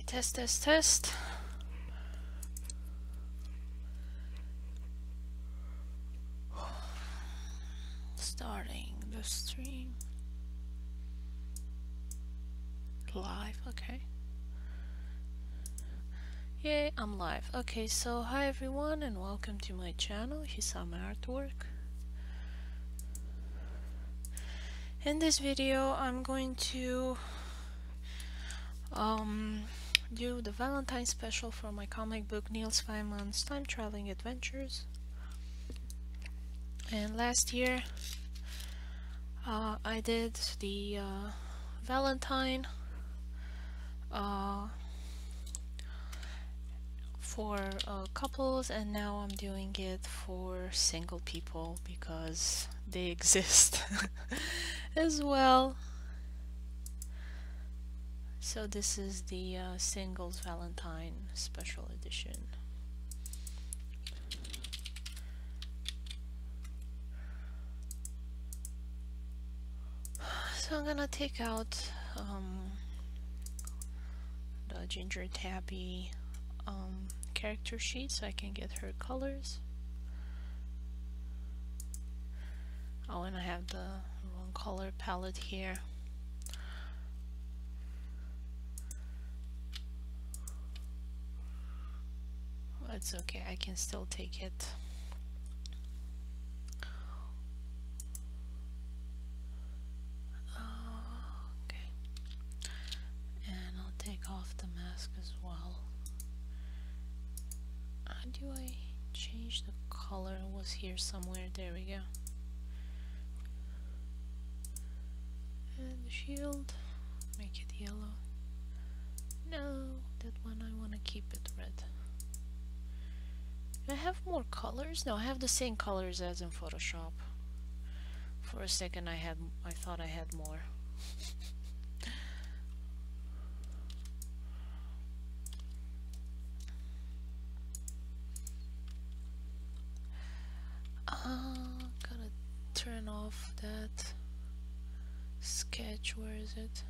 Test, test, test. Starting the stream. Live, okay. Yay, I'm live. Okay, so hi everyone and welcome to my channel, Hisame Artwork. In this video, I'm going to do the Valentine special for my comic book Niels Feynman's Time Traveling Adventures. And last year, I did the Valentine for couples, and now I'm doing it for single people because they exist as well. So this is the singles Valentine special edition. So I'm gonna take out the Ginger Tabby character sheet so I can get her colors. Oh, and I have the wrong color palette here. It's okay, I can still take it. Okay. And I'll take off the mask as well. How do I change the color? It was here somewhere. There we go. And the shield, make it yellow. No, that one I want to keep it red. Do I have more colors? No, I have the same colors as in Photoshop. For a second I thought I had more. Gotta turn off that sketch. Where is it?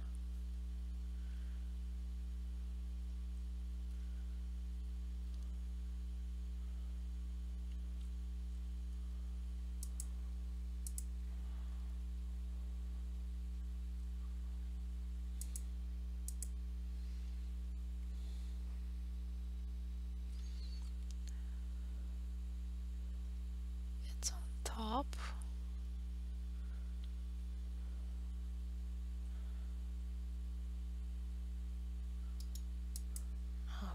It's on top.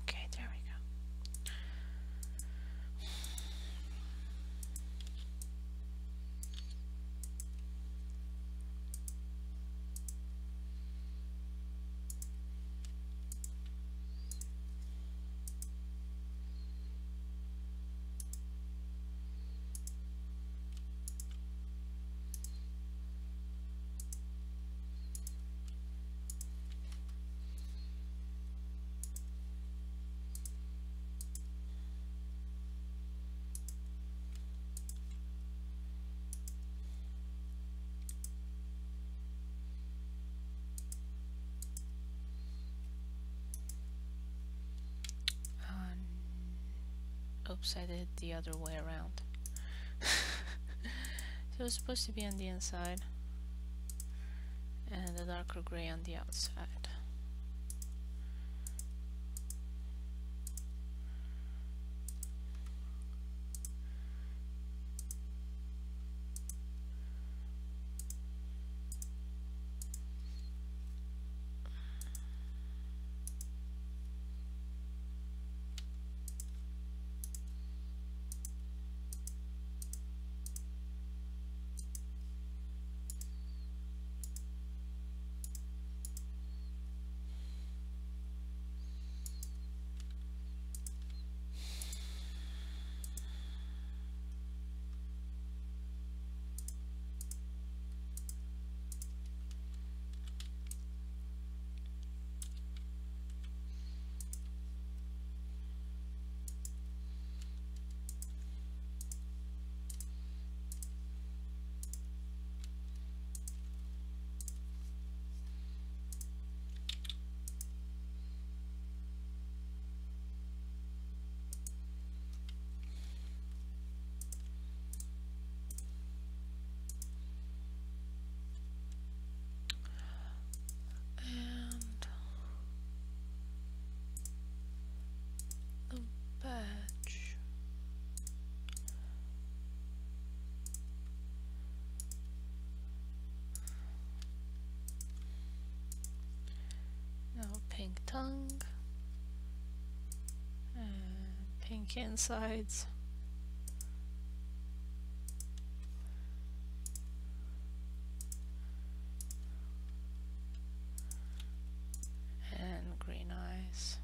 Okay, there we go. Oops, I did it the other way around. So it's supposed to be on the inside and the darker gray on the outside. tongue and pink insides. And green eyes.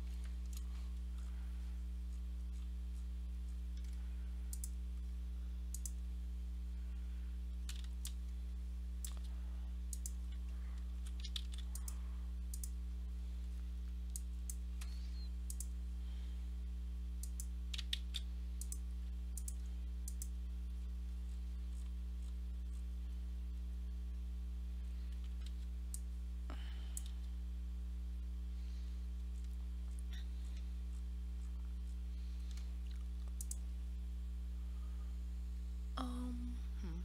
Hmm.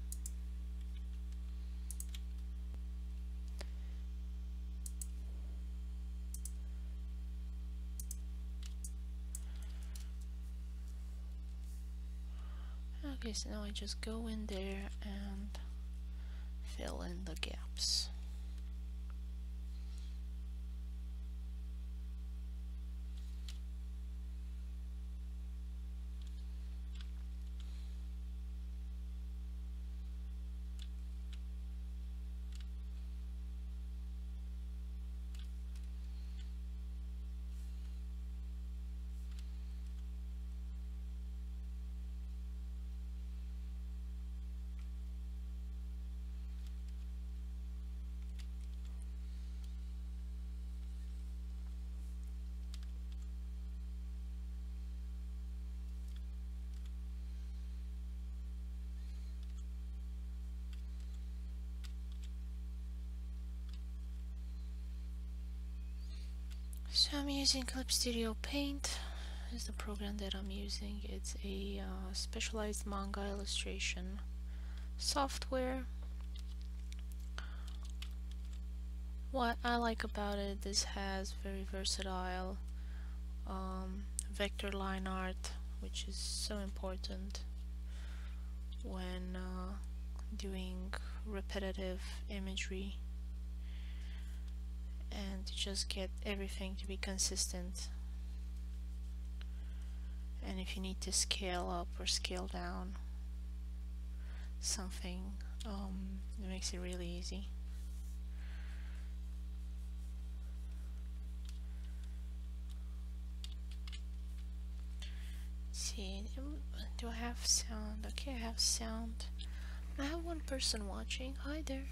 Okay, so now I just go in there and fill in the gaps. So I'm using Clip Studio Paint is the program that I'm using. It's a specialized manga illustration software. What I like about it, this has very versatile vector line art, which is so important when doing repetitive imagery, and to just get everything to be consistent. And if you need to scale up or scale down something, it makes it really easy. See, do I have sound? Okay, I have sound. I have one person watching. Hi there.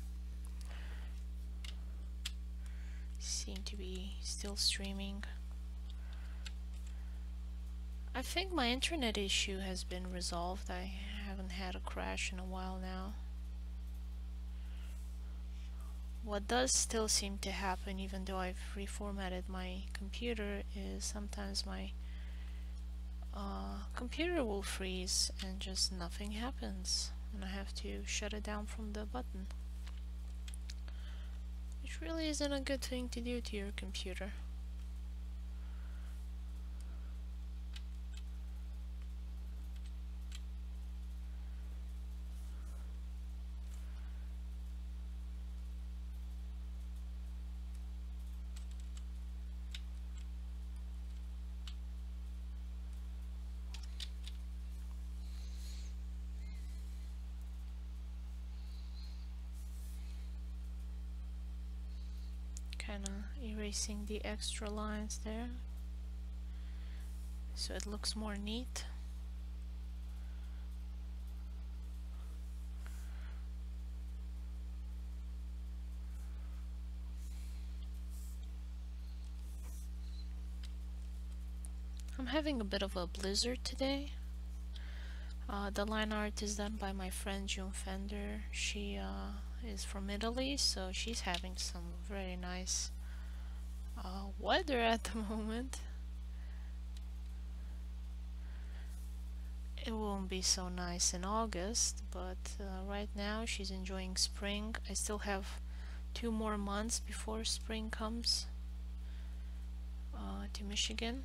Seem to be still streaming. I think my internet issue has been resolved. I haven't had a crash in a while now. What does still seem to happen, even though I've reformatted my computer, is sometimes my computer will freeze and just nothing happens, and I have to shut it down from the button, which really isn't a good thing to do to your computer. Kinda erasing the extra lines there so it looks more neat. I'm having a bit of a blizzard today. The line art is done by my friend Jun Fender. She is from Italy, so she's having some very nice weather at the moment. It won't be so nice in August, but right now she's enjoying spring. I still have 2 more months before spring comes to Michigan.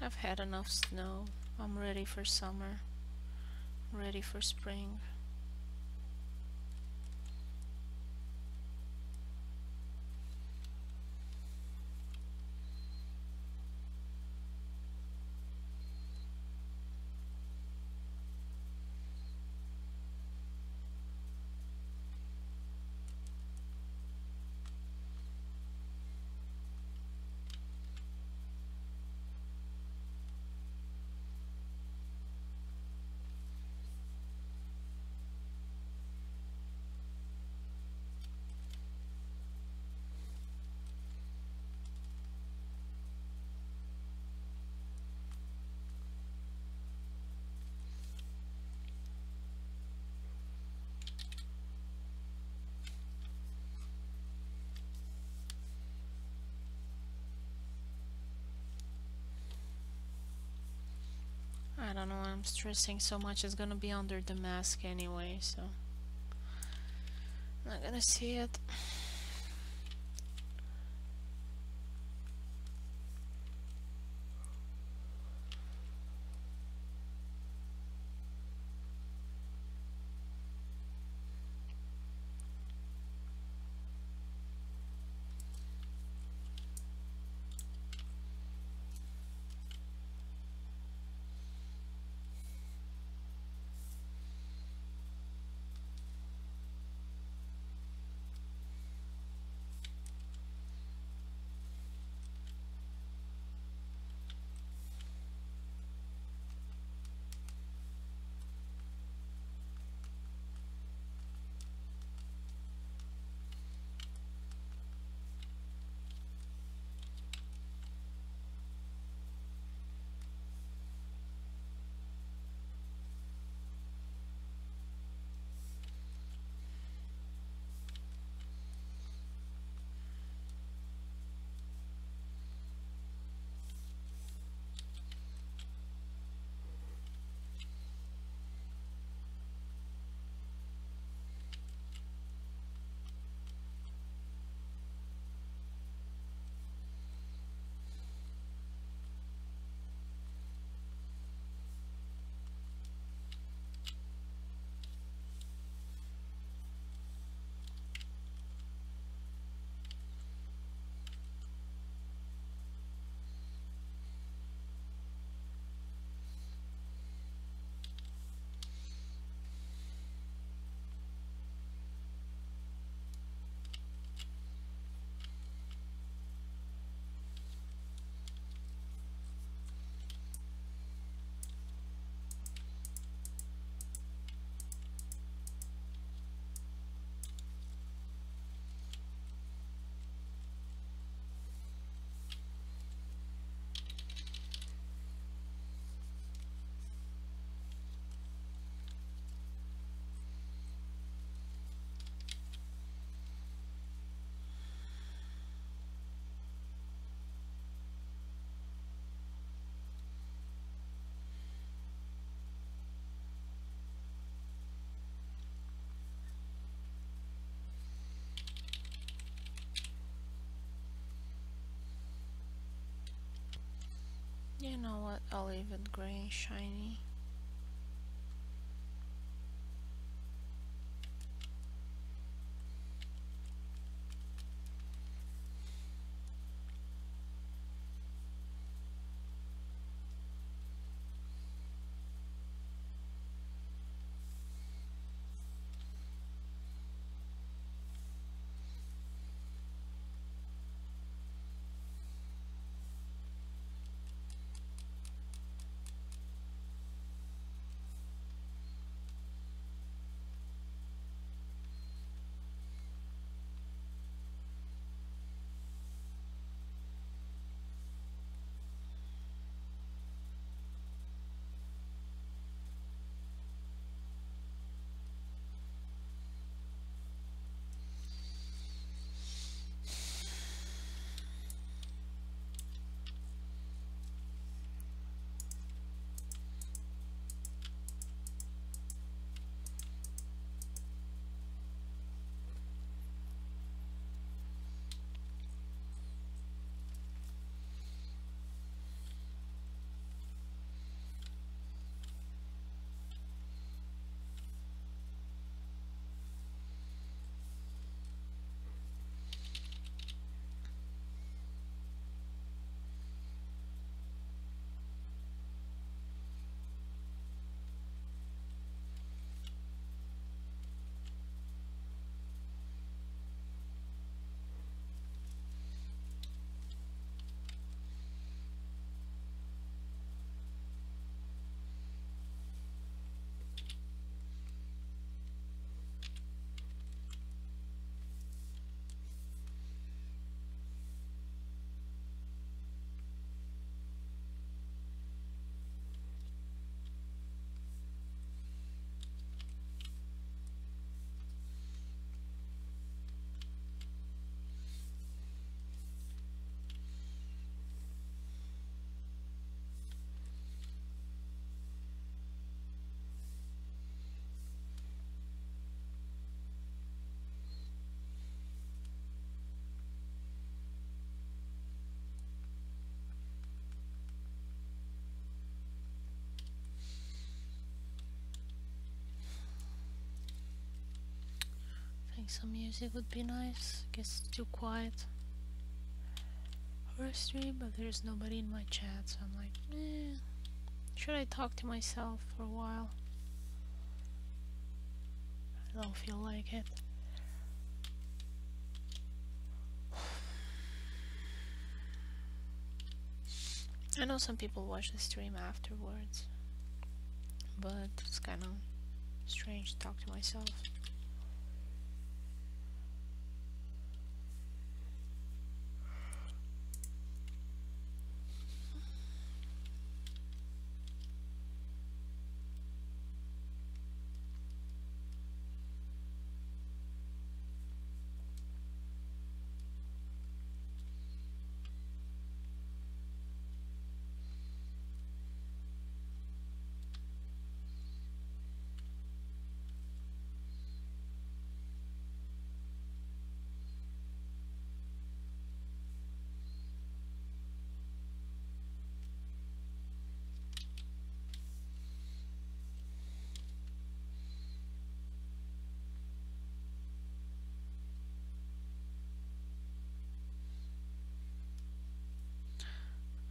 I've had enough snow. I'm ready for summer. Ready for spring. I don't know why I'm stressing so much. It's gonna be under the mask anyway, so I'm not gonna see it. You know what? I'll leave it gray and shiny. think some music would be nice. Guess it's too quiet for a stream, but there's nobody in my chat, so I'm like, should I talk to myself for a while? I don't feel like it. I know some people watch the stream afterwards, but it's kind of strange to talk to myself.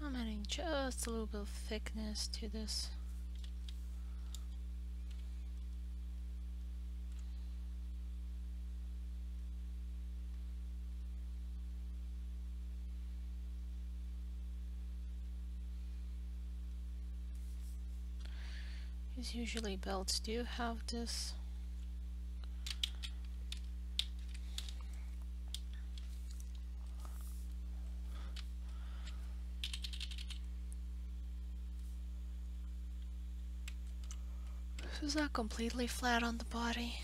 I'm adding just a little bit of thickness to this. Because usually belts do have this. This is not completely flat on the body.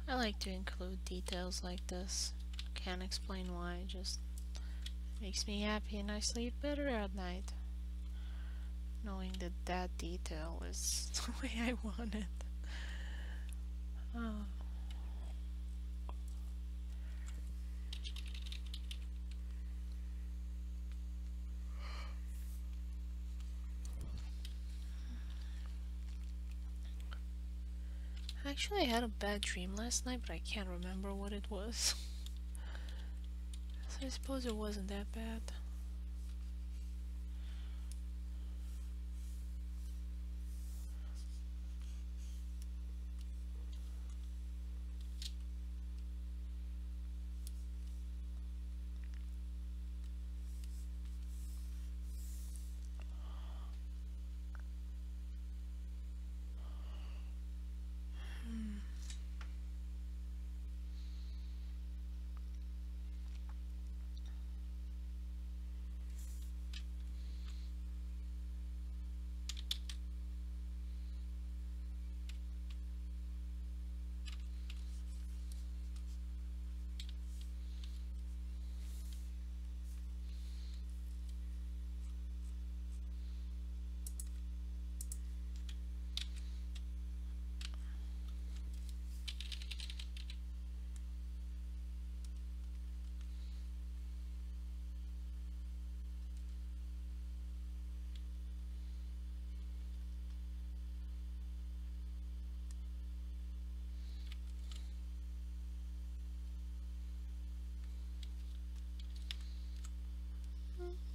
I like to include details like this. Can't explain why, it just makes me happy and I sleep better at night. Knowing that that detail is the way I want it. Oh. Actually, I had a bad dream last night, but I can't remember what it was. So I suppose it wasn't that bad.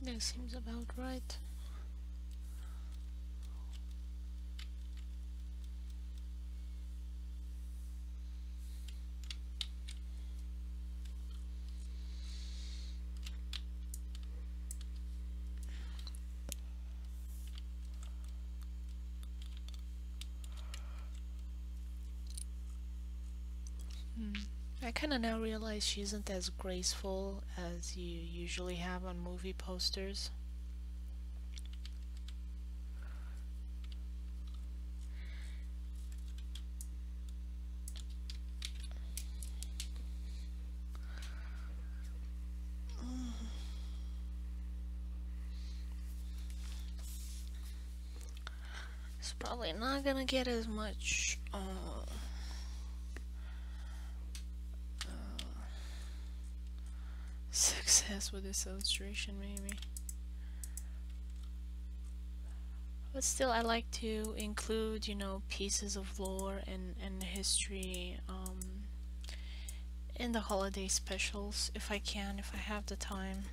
That seems about right. I kinda now realize she isn't as graceful as you usually have on movie posters. It's probably not gonna get as much success with this illustration, maybe. But still, I like to include, you know, pieces of lore and history in the holiday specials if I can, if I have the time.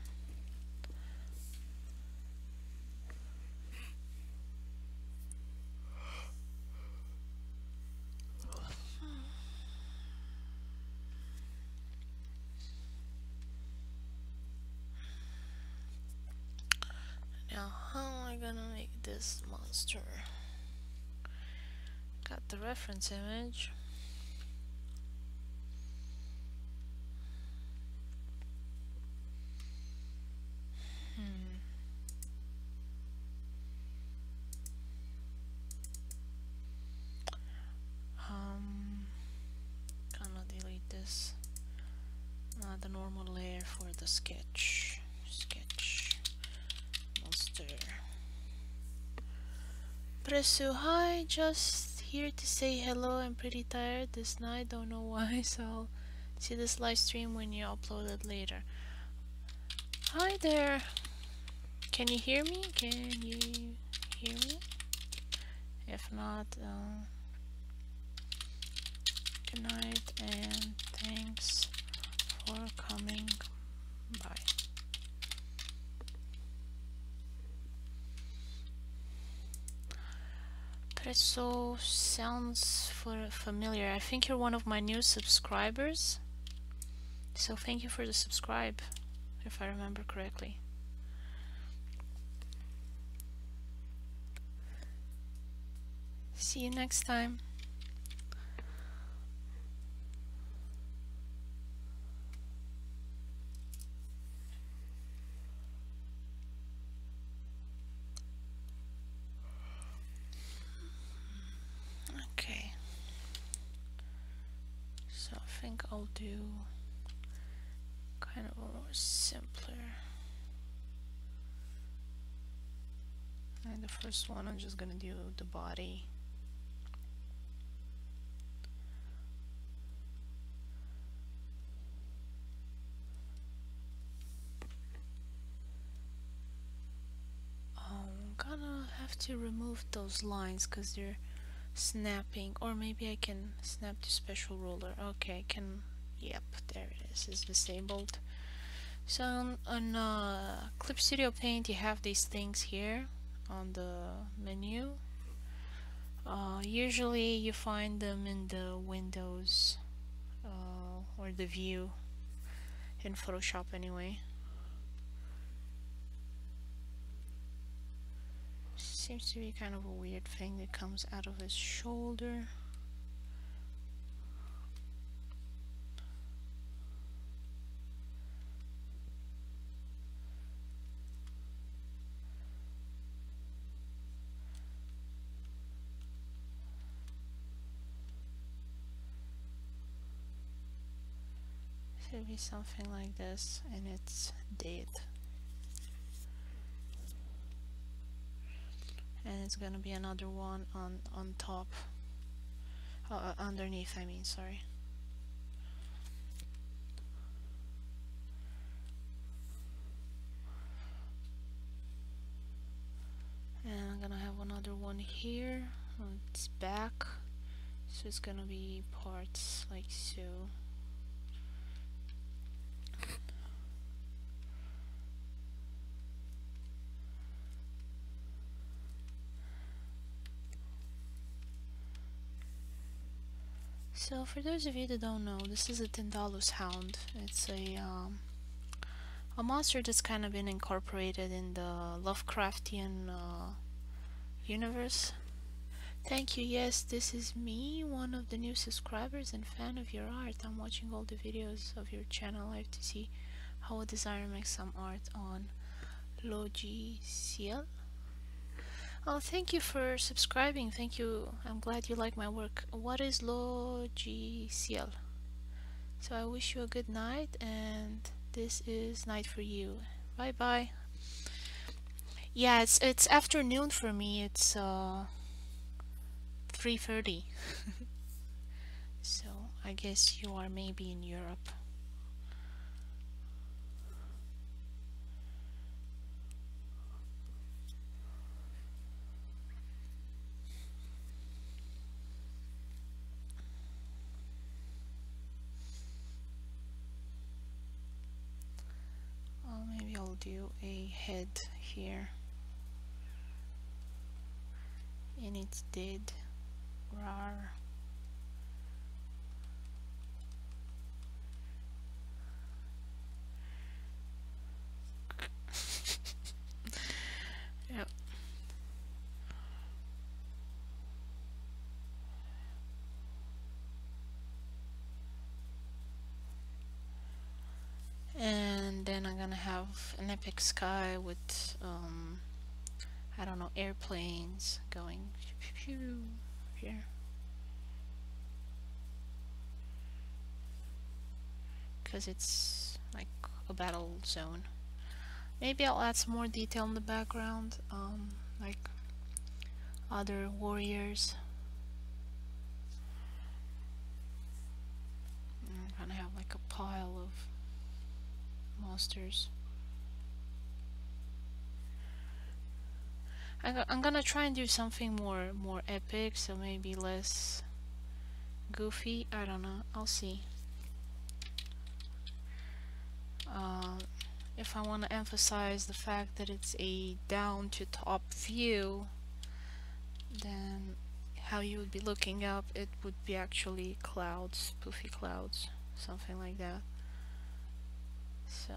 Now, how am I gonna make this monster? Got the reference image. Um, gonna delete this. The normal layer for the sketch. Sketch monster. Presu, hi, just here to say hello. I'm pretty tired this night, don't know why, so I'll see this live stream when you upload it later. Hi there. Can you hear me? Can you hear me? If not, good night and thanks for coming by. Presso sounds familiar. I think you're one of my new subscribers. So thank you for the subscribe, if I remember correctly. See you next time. Okay. So I think I'll do kind of a more simpler. And the first one, I'm just gonna do the body. I'm gonna have to remove those lines because they're snapping, or maybe I can snap to special ruler. Okay, I can, yep, there it is, it's disabled. So on Clip Studio Paint you have these things here on the menu. Usually you find them in the Windows or the view in Photoshop anyway. Seems to be kind of a weird thing that comes out of his shoulder. Should be something like this, and it's dead. And it's gonna be another one on top, underneath, I mean, sorry. And I'm gonna have another one here on its back, so it's gonna be parts like so. So for those of you that don't know, this is a Tindalus hound. It's a monster that's kind of been incorporated in the Lovecraftian universe. Thank you. Yes, this is me, one of the new subscribers and fan of your art. I'm watching all the videos of your channel live to see how a designer makes some art on Logiciel. Oh, thank you for subscribing. Thank you. I'm glad you like my work. What is Logiciel? So I wish you a good night, and this is night for you. Bye bye. Yeah, it's afternoon for me. It's 3:30. So I guess you are maybe in Europe. do a head here, and it's dead. Rawr. Yep. And then I'm gonna have an epic sky with I don't know, airplanes going here, because it's like a battle zone. Maybe I'll add some more detail in the background, like other warriors. I'm gonna have like a pile of monsters. I'm gonna try and do something more epic, so maybe less goofy. I don't know. I'll see. If I want to emphasize the fact that it's a down to top view, then how you would be looking up, it would be actually clouds, poofy clouds, something like that. So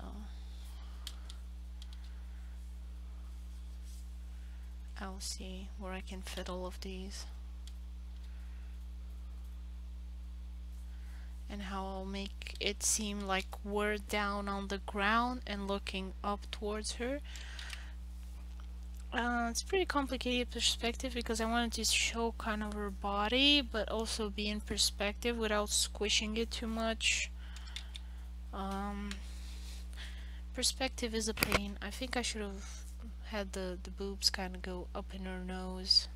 I'll see where I can fit all of these, and how I'll make it seem like we're down on the ground and looking up towards her. It's pretty complicated perspective, because I wanted to show kind of her body but also be in perspective without squishing it too much. Perspective is a pain. I think I should have had the boobs kind of go up in her nose.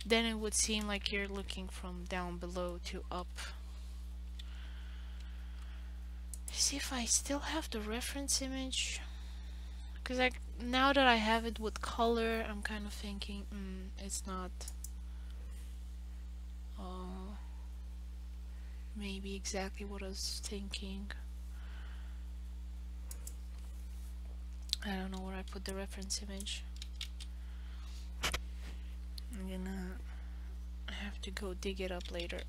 Then it would seem like you're looking from down below to up. See if I still have the reference image, because like now that I have it with color, I'm kind of thinking it's not maybe exactly what I was thinking. I don't know where I put the reference image. I'm gonna have to go dig it up later.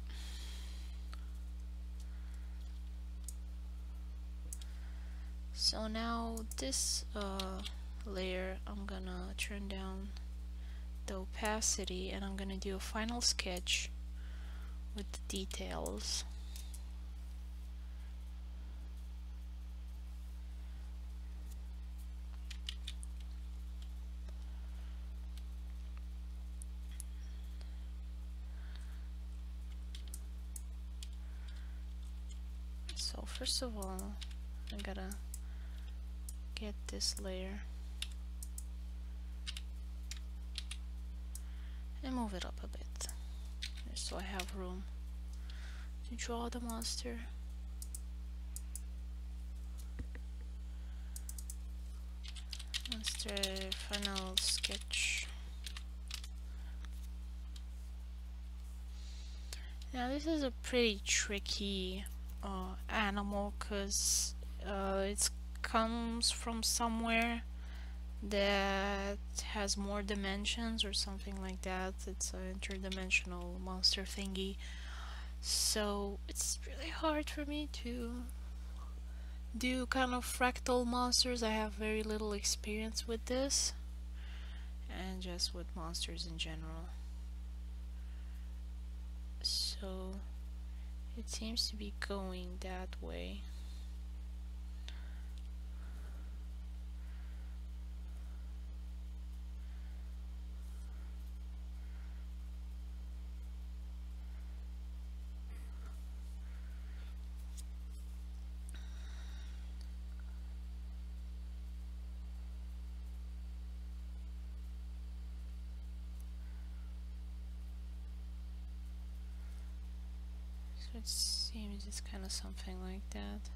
So now this layer, I'm gonna turn down the opacity, and I'm gonna do a final sketch with the details. So first of all, I gotta get this layer and move it up a bit, just so I have room to draw the monster. Monster final sketch. Now this is a pretty tricky animal, because it comes from somewhere that has more dimensions or something like that. It's an interdimensional monster thingy, so it's really hard for me to do kind of fractal monsters. I have very little experience with this, and just with monsters in general. So it seems to be going that way. So it seems it's kind of something like that.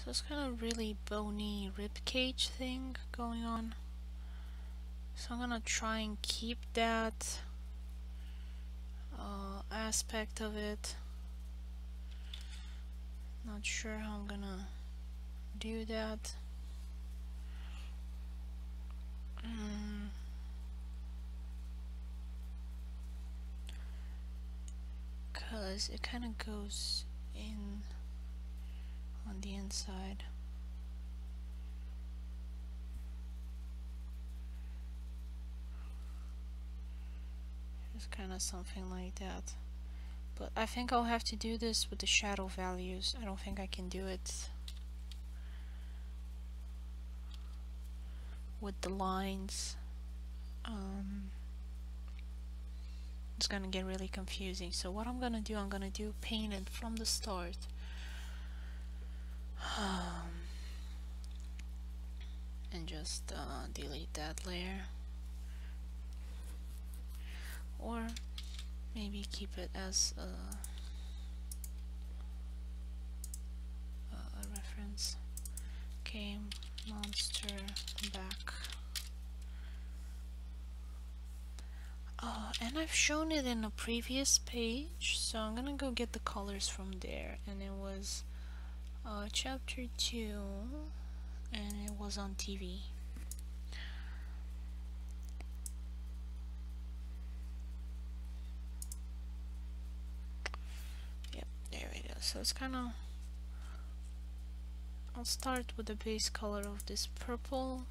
So it's kind of really bony ribcage thing going on. So I'm gonna try and keep that aspect of it. Not sure how I'm gonna do that. Cause it kind of goes in on the inside. Just kind of something like that. But I think I'll have to do this with the shadow values. I don't think I can do it with the lines. It's gonna get really confusing. So what I'm gonna do paint it from the start. And just delete that layer. Or maybe keep it as a reference. Okay, monster back. And I've shown it in a previous page, so I'm gonna go get the colors from there. And it was chapter 2, and it was on TV. Yep, there we go. So it's kind of... I'll start with the base color of this purple.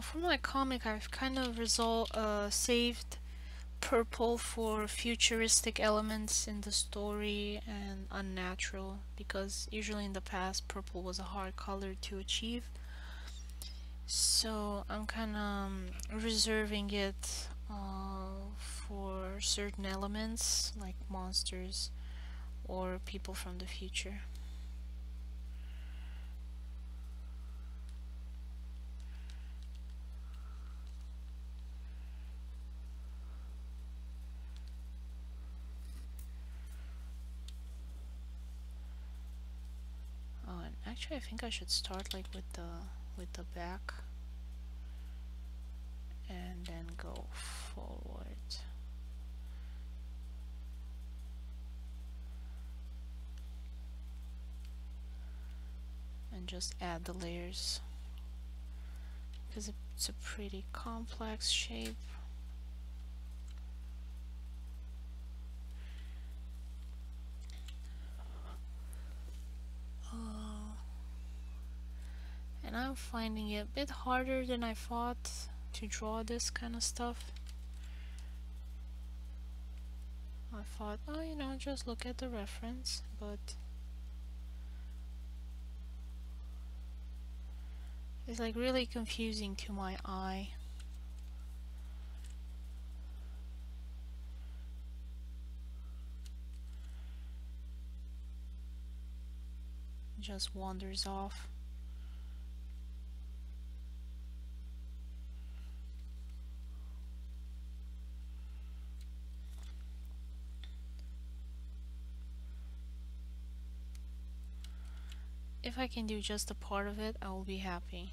From my comic, I've kind of saved purple for futuristic elements in the story and unnatural, because usually in the past purple was a hard color to achieve. So I'm kind of reserving it for certain elements like monsters or people from the future. Oh, and actually I think I should start like with the back and then go forward. And just add the layers, because it's a pretty complex shape. And I'm finding it a bit harder than I thought to draw this kind of stuff. I thought, oh, you know, just look at the reference, but it's like really confusing to my eye. It just wanders off. If I can do just a part of it, I will be happy.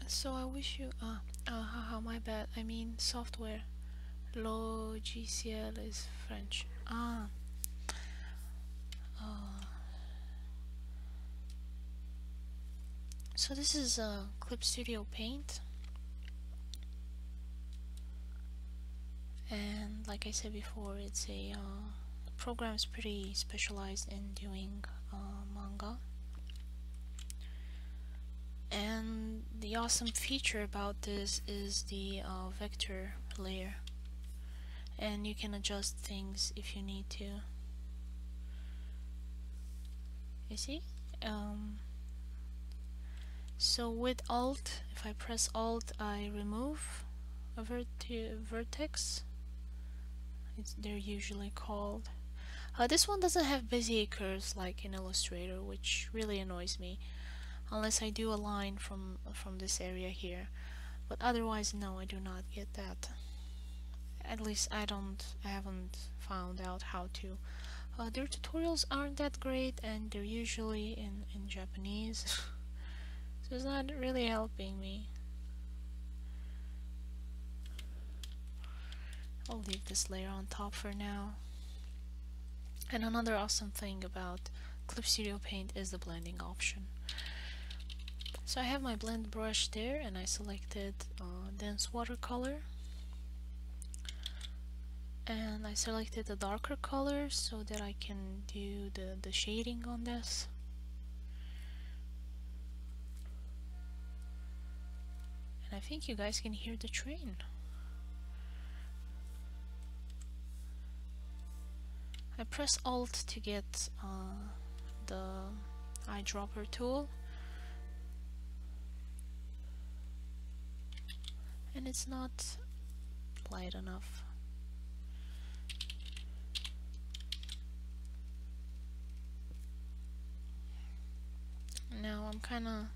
So I wish you, my bad, I mean software. Logiciel is French. So this is Clip Studio Paint. And like I said before, it's a program is pretty specialized in doing manga. And the awesome feature about this is the vector layer, and you can adjust things if you need to. You see, So with Alt, if I press Alt, I remove a vertex. They're usually called. This one doesn't have Bezier curves like in Illustrator, which really annoys me, unless I do a line from this area here. But otherwise, no, I do not get that. At least I haven't found out how to. Their tutorials aren't that great, and they're usually in Japanese, so it's not really helping me. I'll leave this layer on top for now. And another awesome thing about Clip Studio Paint is the blending option. So I have my blend brush there, and I selected dense watercolor, and I selected a darker color so that I can do the shading on this. And I think you guys can hear the train. I press Alt to get the eyedropper tool, and it's not light enough. Now I'm kinda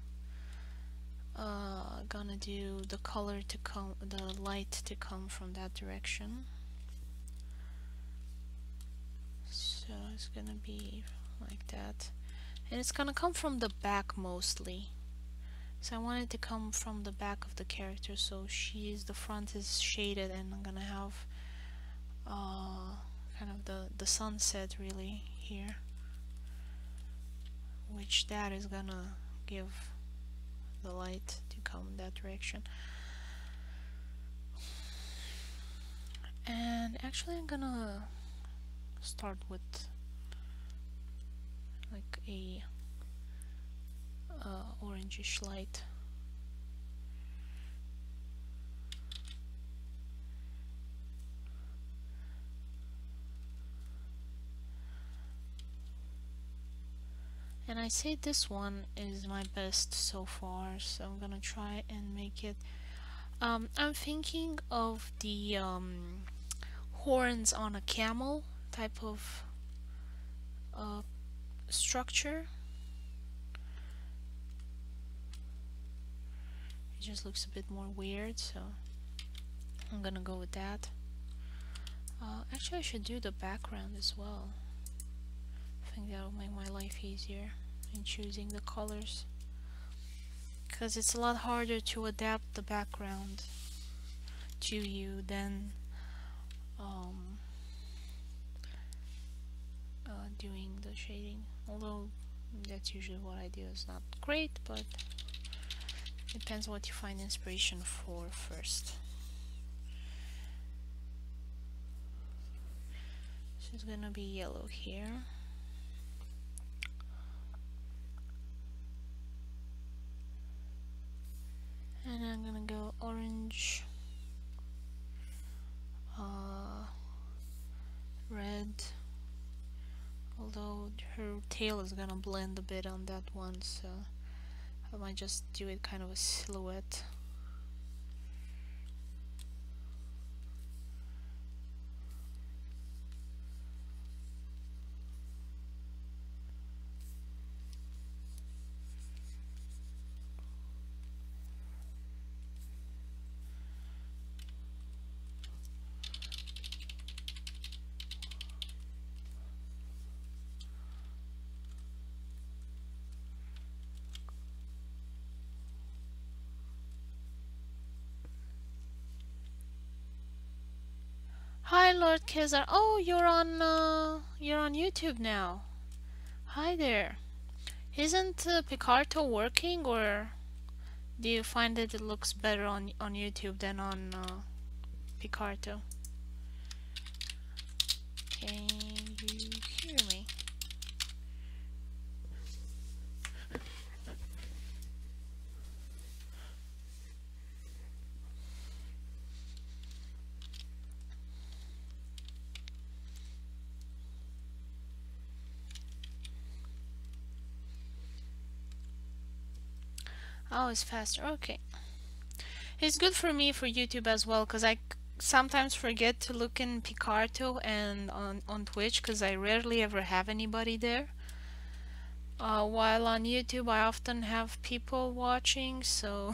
gonna do the color to come, the light to come from that direction. So it's gonna be like that, and it's gonna come from the back mostly. So I want it to come from the back of the character, so the front is shaded, and I'm gonna have kind of the sunset really here, which that is gonna give the light to come in that direction. And actually I'm gonna start with like a orangish light. And I say this one is my best so far, so I'm gonna try and make it. I'm thinking of the horns on a camel type of structure. It just looks a bit more weird, so I'm gonna go with that. Actually, I should do the background as well. I think that will make my life easier in choosing the colors, because it's a lot harder to adapt the background to you than doing the shading, although that's usually what I do. It's not great, but depends what you find inspiration for first. So it's gonna be yellow here. And I'm gonna go orange, red, although her tail is gonna blend a bit on that one, so I might just do it kind of a silhouette. Hi, Lord Kezar. Oh, you're on YouTube now. Hi there. Isn't Picarto working, or do you find that it looks better on YouTube than on Picarto? Can you hear me? Oh, it's faster. Okay. It's good for me for YouTube as well, because I sometimes forget to look in Picarto and on Twitch, because I rarely ever have anybody there. While on YouTube, I often have people watching, so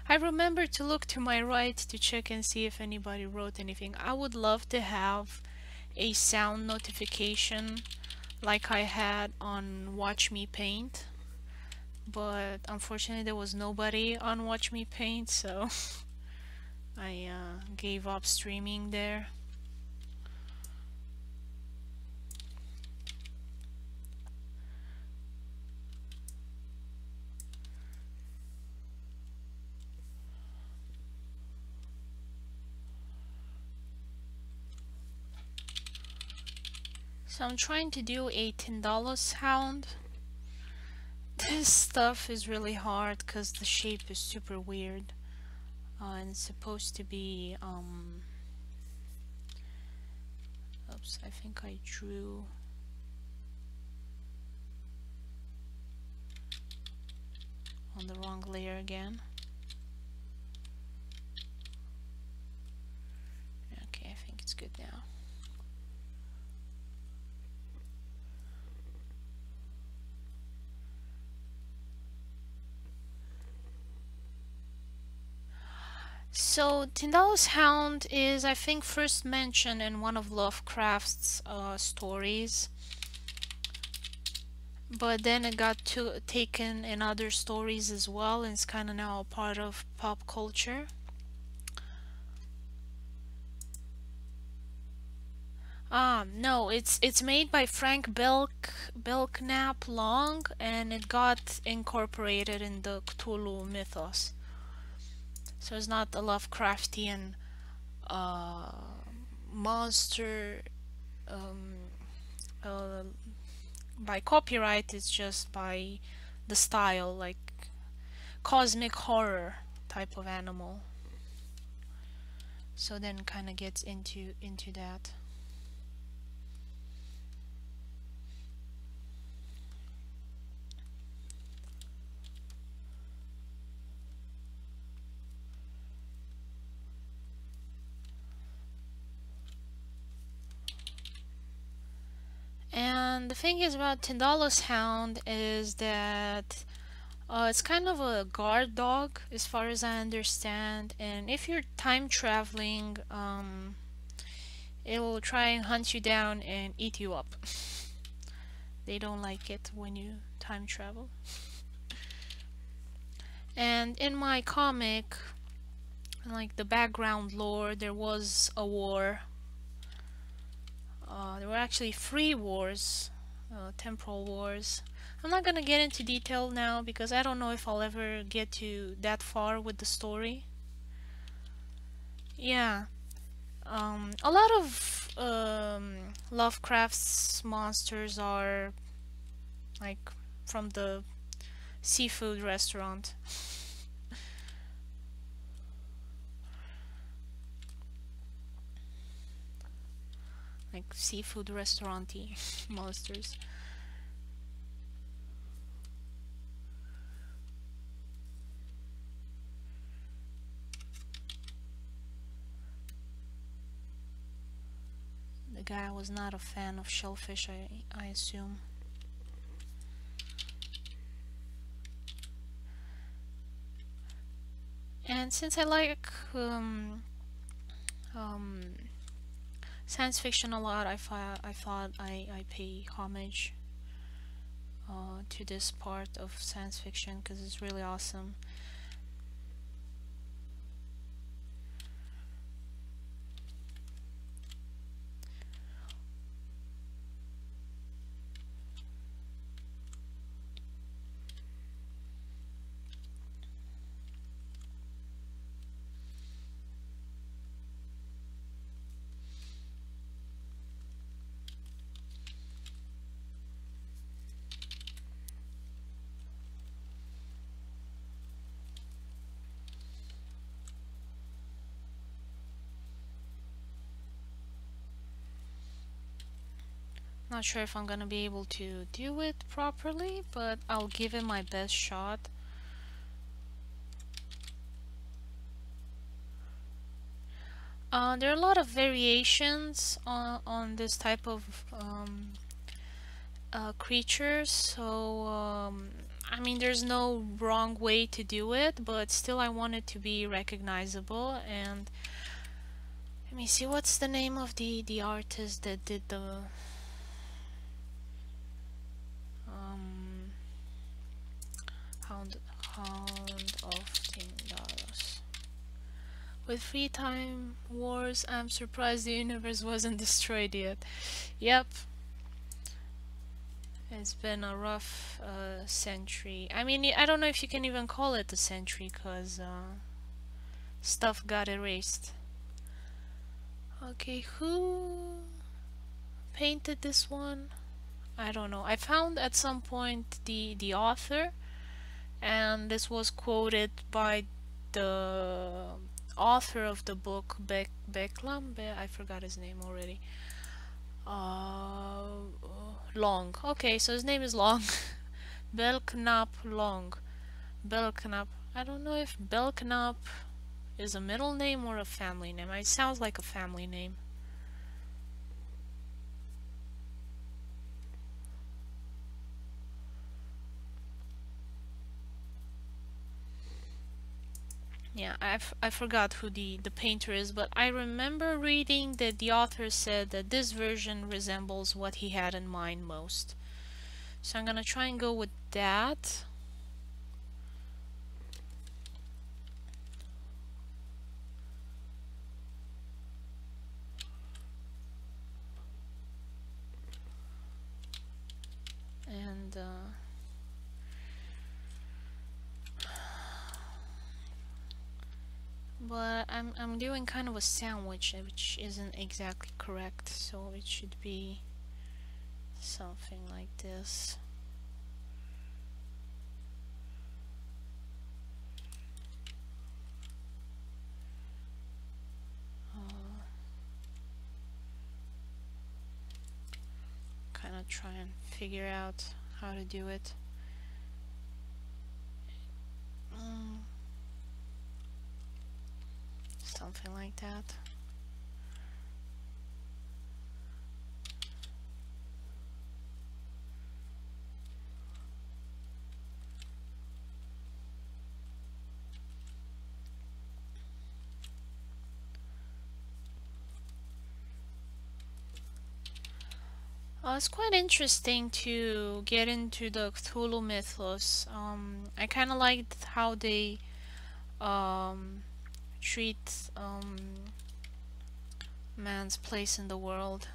I remember to look to my right to check and see if anybody wrote anything. I would love to have a sound notification like I had on Watch Me Paint, but unfortunately there was nobody on Watch Me Paint, so I gave up streaming there. So I'm trying to do a $10 sound. This stuff is really hard because the shape is super weird. And it's supposed to be, oops, I think I drew on the wrong layer again. Okay, I think it's good now. So Tyndall's Hound is, I think, first mentioned in one of Lovecraft's stories, but then it got taken in other stories as well, and it's kind of now a part of pop culture. No, it's made by Frank Belknap Long, and it got incorporated in the Cthulhu mythos. So it's not a Lovecraftian uh, monster uh, by copyright. It's just by the style, like cosmic horror type of animal. So then kind of gets into that. And the thing is about Tyndall's Hound is that it's kind of a guard dog, as far as I understand, and if you're time traveling, it will try and hunt you down and eat you up. They don't like it when you time travel. And in my comic, like the background lore, there was a war. There were actually 3 wars, temporal wars. I'm not gonna get into detail now because I don't know if I'll ever get to that far with the story. Yeah, a lot of Lovecraft's monsters are like from the seafood restaurant. Like seafood restaurant-y monsters. The guy was not a fan of shellfish, I assume. And since I like science fiction a lot, I thought I pay homage to this part of science fiction because it's really awesome. Not sure if I'm gonna be able to do it properly, but I'll give it my best shot. There are a lot of variations on this type of creatures, so I mean, there's no wrong way to do it, but still I want it to be recognizable. And let me see, what's the name of the artist that did the um, Hound of $10. With free time wars, I'm surprised the universe wasn't destroyed yet. Yep, it's been a rough century. I mean, I don't know if you can even call it a century, because stuff got erased. Okay, who painted this one? I don't know. I found at some point the author, and this was quoted by the author of the book, Beklam. I forgot his name already. Long. Okay, so his name is Long. Belknap Long. Belknap. I don't know if Belknap is a middle name or a family name. It sounds like a family name. Yeah, I forgot who the painter is, but I remember reading that the author said that this version resembles what he had in mind most. So I'm gonna try and go with that. And but I'm doing kind of a sandwich, which isn't exactly correct, so it should be something like this. Kind of try and figure out how to do it. Something like that. It's quite interesting to get into the Cthulhu mythos. I kind of liked how they treat man's place in the world,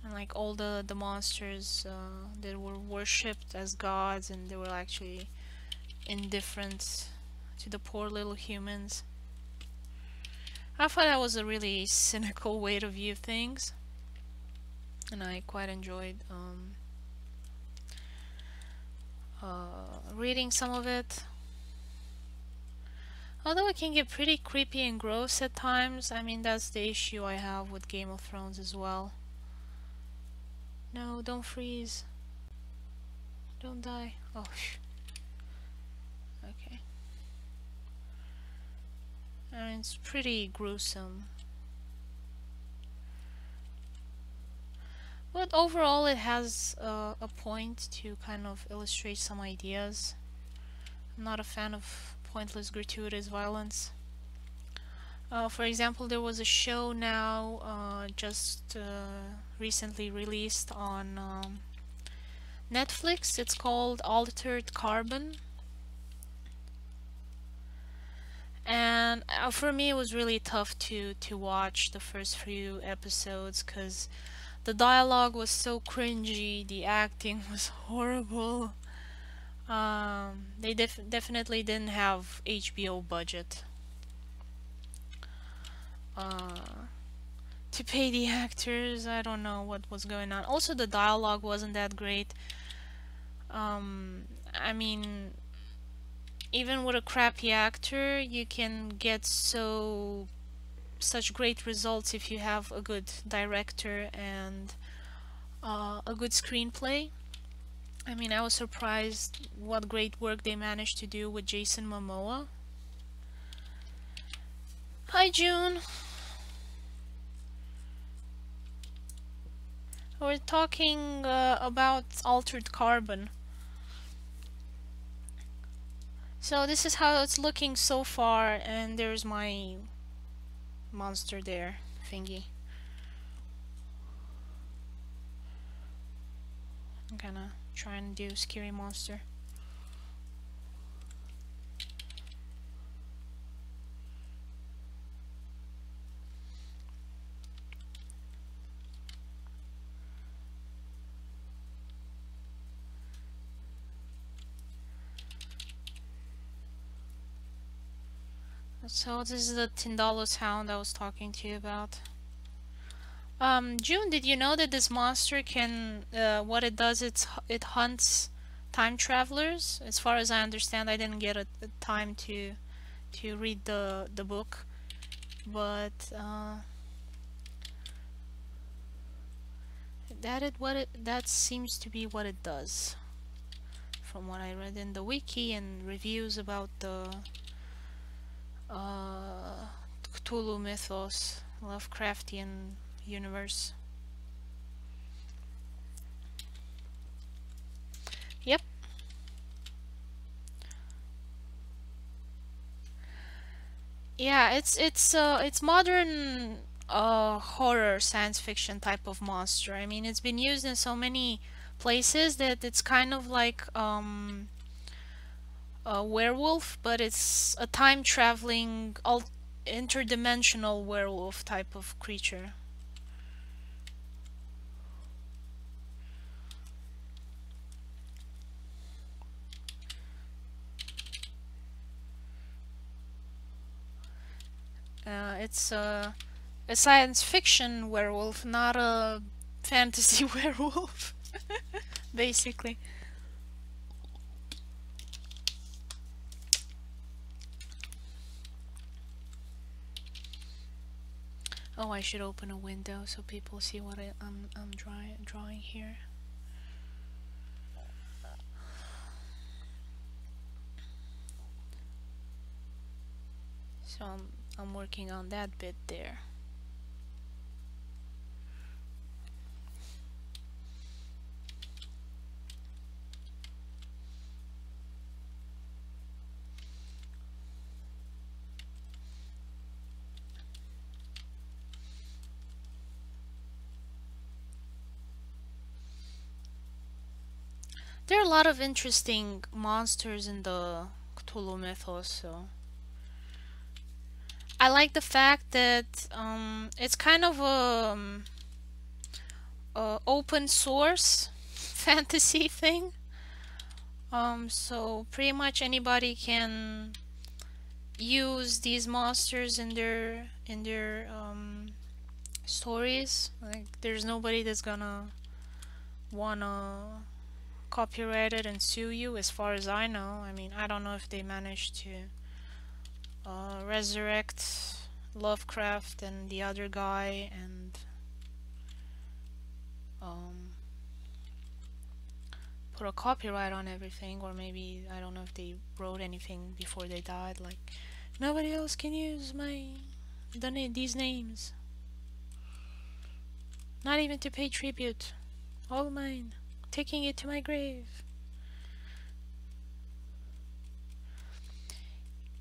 and like all the monsters that were worshipped as gods, and they were actually indifferent to the poor little humans. I thought that was a really cynical way to view things, and I quite enjoyed reading some of it. Although it can get pretty creepy and gross at times. I mean, that's the issue I have with Game of Thrones as well. No, don't freeze. Don't die. Oh, okay. I mean, it's pretty gruesome. But overall, it has a point to kind of illustrate some ideas. I'm not a fan of pointless, gratuitous violence. For example, there was a show now just recently released on Netflix. It's called Altered Carbon. And for me, it was really tough to watch the first few episodes because the dialogue was so cringy, the acting was horrible. They definitely didn't have HBO budget to pay the actors. I don't know what was going on. Also, the dialogue wasn't that great. I mean, even with a crappy actor, you can get such great results if you have a good director and a good screenplay. I mean, I was surprised what great work they managed to do with Jason Momoa. Hi, June. We're talking about altered carbon. So this is how it's looking so far, and there's my monster there, thingy. I'm gonna try and do scary monster. So this is the Tindalo sound I was talking to you about. June, did you know that this monster can, what it does, it hunts time travelers? As far as I understand, I didn't get a time to read the book, but that seems to be what it does, from what I read in the wiki and reviews about the Cthulhu mythos, Lovecraftian universe. Yep. Yeah, it's modern horror science fiction type of monster. I mean, it's been used in so many places that it's kind of like a werewolf, but it's a time traveling interdimensional werewolf type of creature. It's a science fiction werewolf, not a fantasy werewolf, basically. Oh, I should open a window so people see what I'm drawing here. So I'm working on that bit there. There are a lot of interesting monsters in the Cthulhu mythos, so I like the fact that it's kind of a open source fantasy thing. So pretty much anybody can use these monsters in their stories. Like, there's nobody that's gonna wanna copyright it and sue you, as far as I know. I mean, I don't know if they managed to resurrect Lovecraft and the other guy and um, put a copyright on everything, or maybe I don't know if they wrote anything before they died, like nobody else can use these names, not even to pay tribute. All mine, taking it to my grave.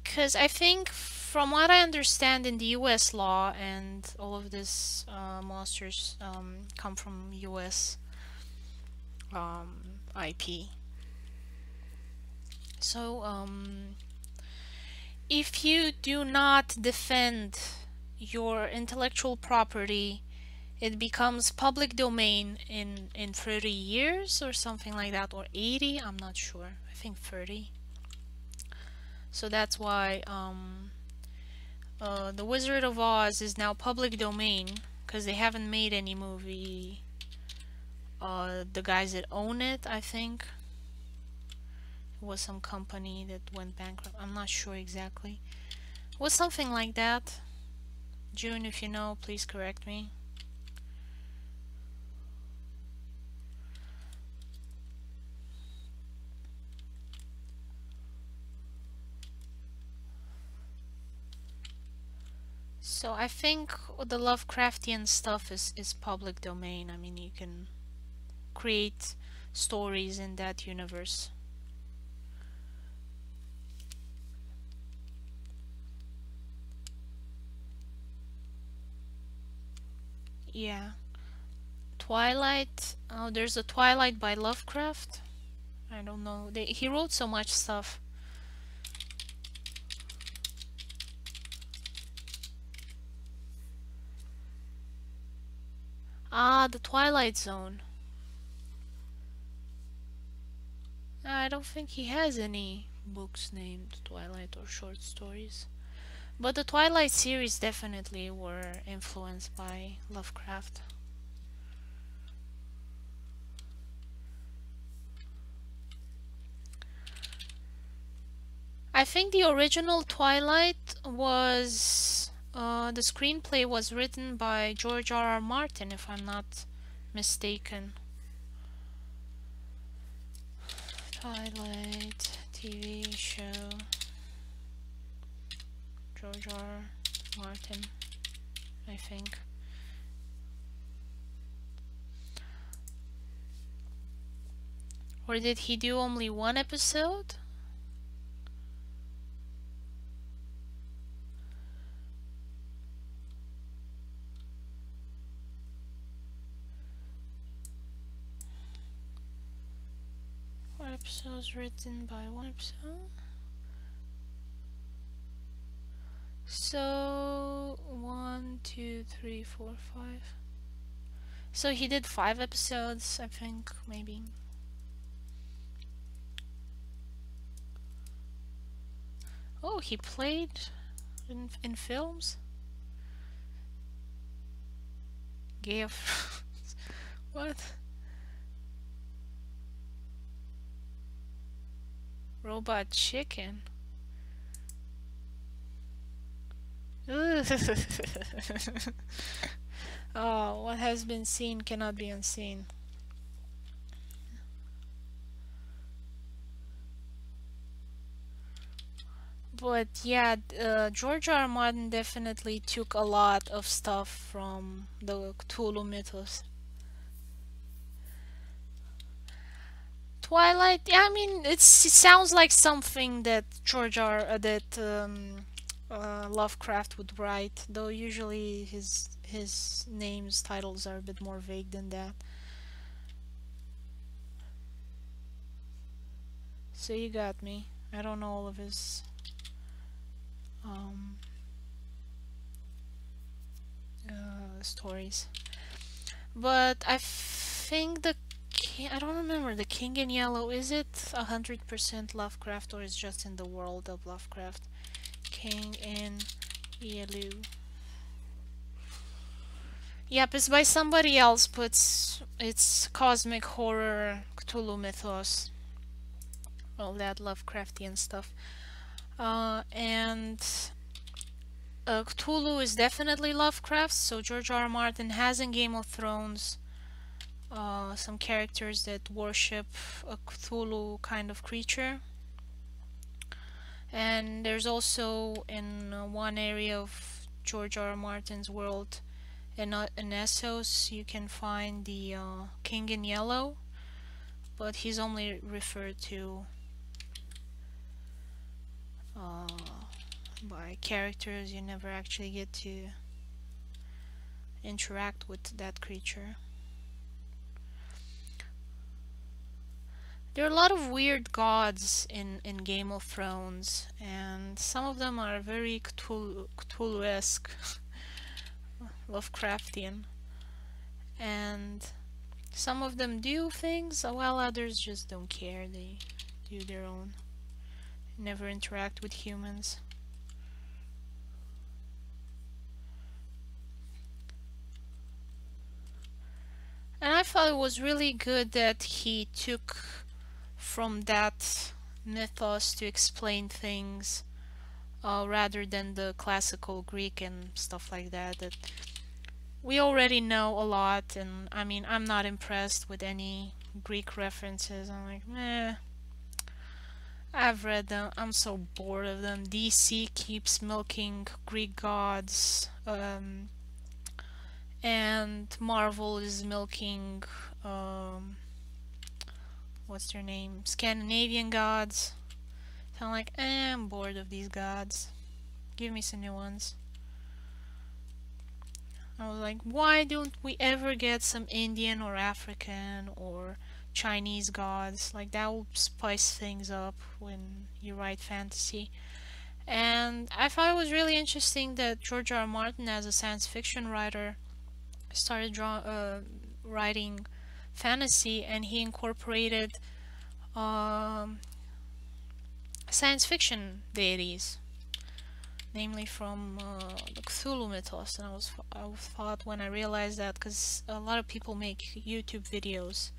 Because I think, from what I understand in the US law, and all of this monsters come from US IP. So if you do not defend your intellectual property, it becomes public domain in 30 years or something like that, or 80, I'm not sure. I think 30. So that's why The Wizard of Oz is now public domain, because they haven't made any movie. The guys that own it, I think, it was some company that went bankrupt. I'm not sure exactly. It was something like that. June, if you know, please correct me. So I think the Lovecraftian stuff is public domain. I mean, you can create stories in that universe. Yeah. Twilight. Oh, there's a Twilight by Lovecraft. I don't know. He wrote so much stuff. Ah, the Twilight Zone. I don't think he has any books named Twilight or short stories. But the Twilight series definitely were influenced by Lovecraft. I think the original Twilight was the screenplay was written by George R.R. Martin, if I'm not mistaken. Twilight TV show. George R. Martin, I think. Or did he do only one episode? Four episodes written by one episode? So 1, 2, 3, 4, 5. So he did 5 episodes, I think, maybe. Oh, he played in films? Gay of what? Robot Chicken. Oh, what has been seen cannot be unseen. But yeah, George R. R. Martin definitely took a lot of stuff from the Cthulhu mythos. Twilight, yeah, I mean, it sounds like something that Lovecraft would write, though usually his names titles are a bit more vague than that. So you got me. I don't know all of his um, stories, but I think I don't remember the King in Yellow. Is it 100% Lovecraft or is just in the world of Lovecraft? King in Yellow. Yep, it's by somebody else, but it's cosmic horror, Cthulhu mythos, all that Lovecraftian stuff. And Cthulhu is definitely Lovecraft, so George R. R. Martin has in Game of Thrones some characters that worship a Cthulhu kind of creature. And there's also in one area of George R. R. Martin's world, in Essos, you can find the King in Yellow, but he's only referred to by characters. You never actually get to interact with that creature. There are a lot of weird gods in Game of Thrones, and some of them are very Cthulhu-esque, Lovecraftian, and some of them do things while others just don't care. They do their own, never interact with humans. And I thought it was really good that he took from that mythos to explain things rather than the classical Greek and stuff like that. That we already know a lot, and I mean, I'm not impressed with any Greek references. I'm like, meh. I've read them. I'm so bored of them. DC keeps milking Greek gods and Marvel is milking what's their name? Scandinavian gods. So I'm like, I'm bored of these gods. Give me some new ones. I was like, why don't we ever get some Indian or African or Chinese gods? Like, that will spice things up when you write fantasy. And I thought it was really interesting that George R. R. Martin, as a science fiction writer, started writing fantasy, and he incorporated um, science fiction deities, namely from the Cthulhu mythos. And I thought when I realized that, because a lot of people make YouTube videos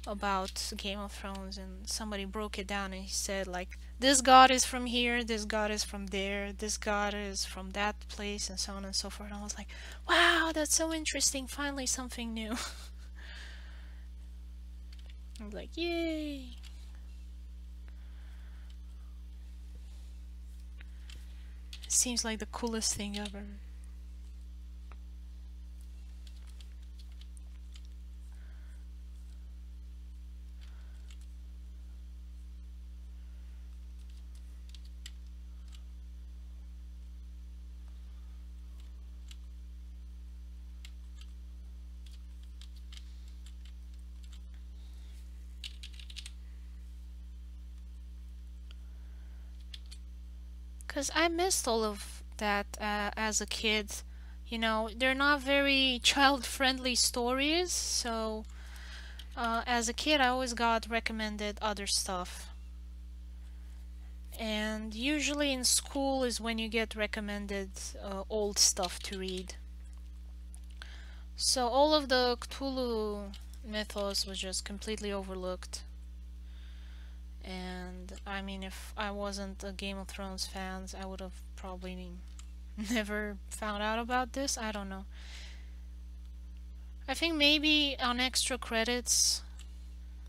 about Game of Thrones, and somebody broke it down and he said, like, this god is from here, this god is from there, this god is from that place, and so on and so forth. And I was like, wow, that's so interesting, finally something new. I was like, yay. It seems like the coolest thing ever. Because I missed all of that as a kid. You know, they're not very child-friendly stories, so as a kid I always got recommended other stuff. And usually in school is when you get recommended old stuff to read. So all of the Cthulhu mythos was just completely overlooked. And I mean, if I wasn't a Game of Thrones fan, I would have probably never found out about this. I don't know. I think maybe on extra credits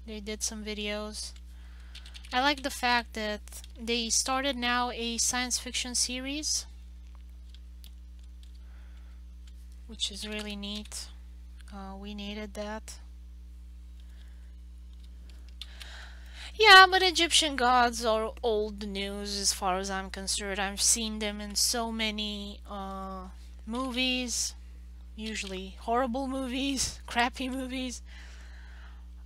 they did some videos. I like the fact that they started now a science fiction series, which is really neat. We needed that. Yeah, but Egyptian gods are old news as far as I'm concerned. I've seen them in so many movies, usually horrible movies, crappy movies.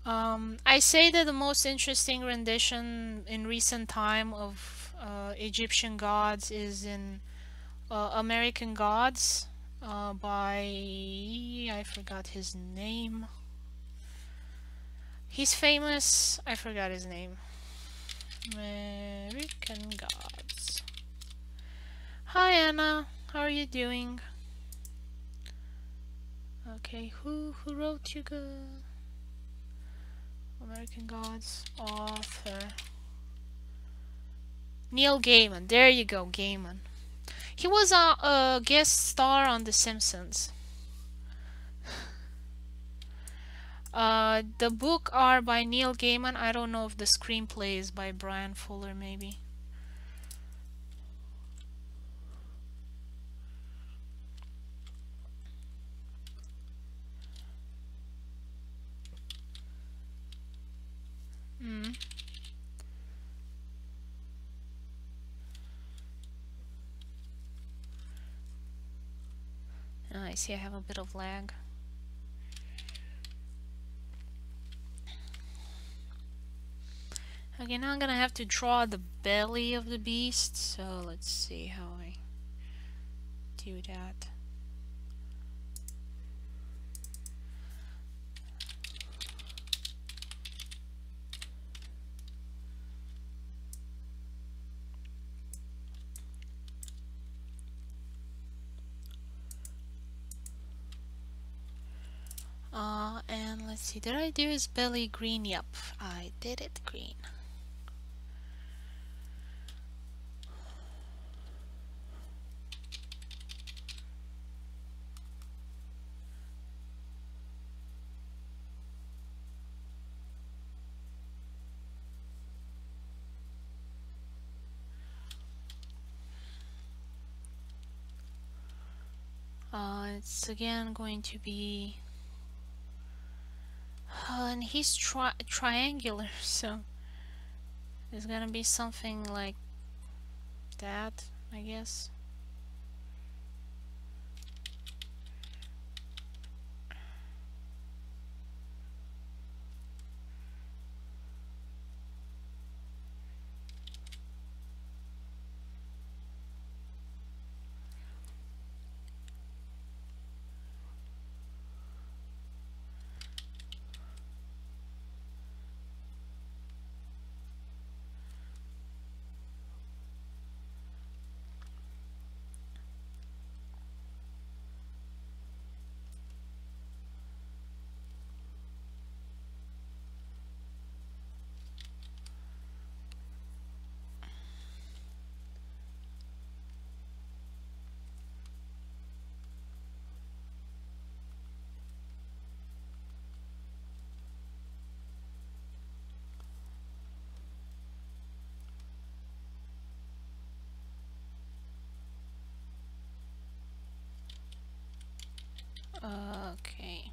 I say that the most interesting rendition in recent time of Egyptian gods is in American Gods by, I forgot his name. He's famous. I forgot his name. American Gods. Hi Anna, how are you doing? Okay, who wrote you American Gods author? Neil Gaiman. There you go, Gaiman. He was a guest star on The Simpsons. The book are by Neil Gaiman. I don't know if the screenplay is by Brian Fuller, maybe. I see I have a bit of lag. Okay, now I'm gonna have to draw the belly of the beast, so let's see how I do that. And let's see, did I do his belly green? Yep, I did it green. It's again going to be, and he's triangular, so it's gonna be something like that, I guess. Okay.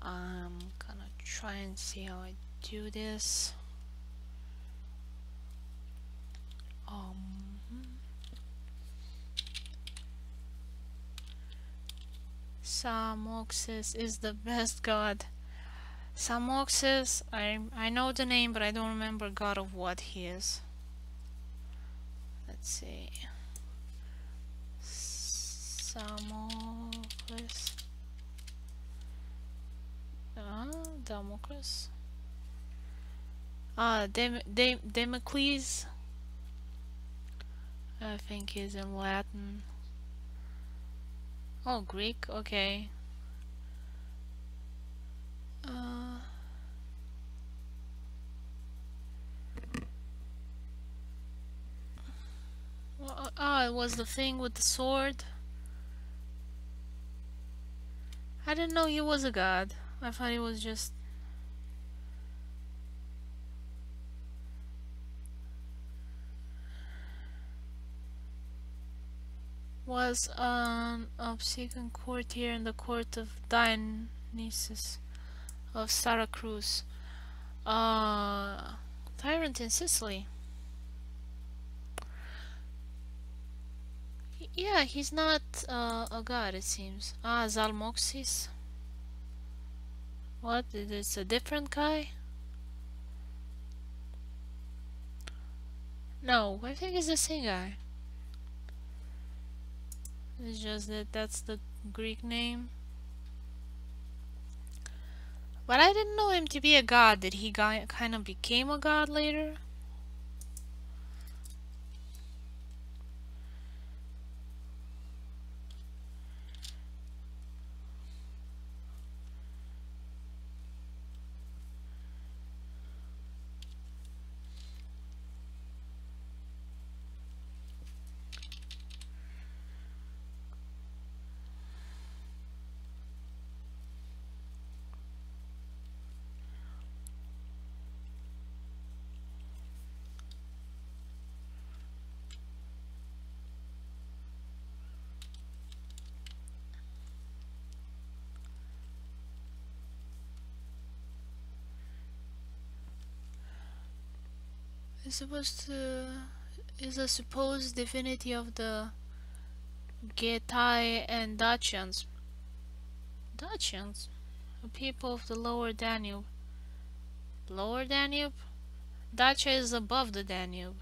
I'm gonna try and see how I do this. Samoxis is the best god. Samoxis, I know the name, but I don't remember god of what he is. Let's see. Samoxis. Damocles. Democles, I think is in Latin. Oh, Greek, okay. It was the thing with the sword. I didn't know he was a god. I thought he was just... was an obsequious courtier in the court of Dionysus of Syracuse. Tyrant in Sicily. Yeah, he's not a god, it seems. Zalmoxis. What? It's a different guy? No, I think it's the same guy. It's just that that's the Greek name. But I didn't know him to be a god. Did he kind of became a god later? Is a supposed divinity of the Getai and Dacians. Dacians? The people of the lower Danube. Lower Danube? Dacia is above the Danube.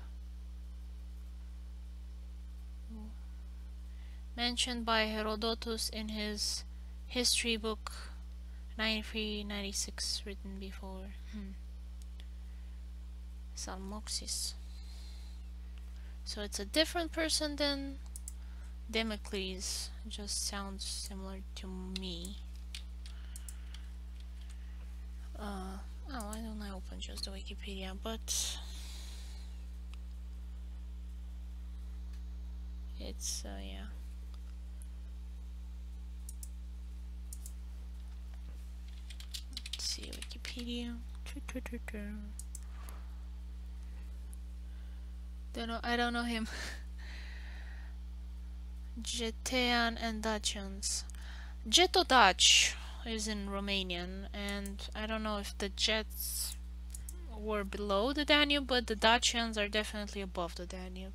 Mentioned by Herodotus in his history book 9396, written before. Salmoxis. So it's a different person than Democles. It just sounds similar to me. Why don't I open just the Wikipedia? But it's yeah. see, Wikipedia. I don't know him. Jetean and Dacians. Jetodac is in Romanian, and I don't know if the Jets were below the Danube, but the Dacians are definitely above the Danube.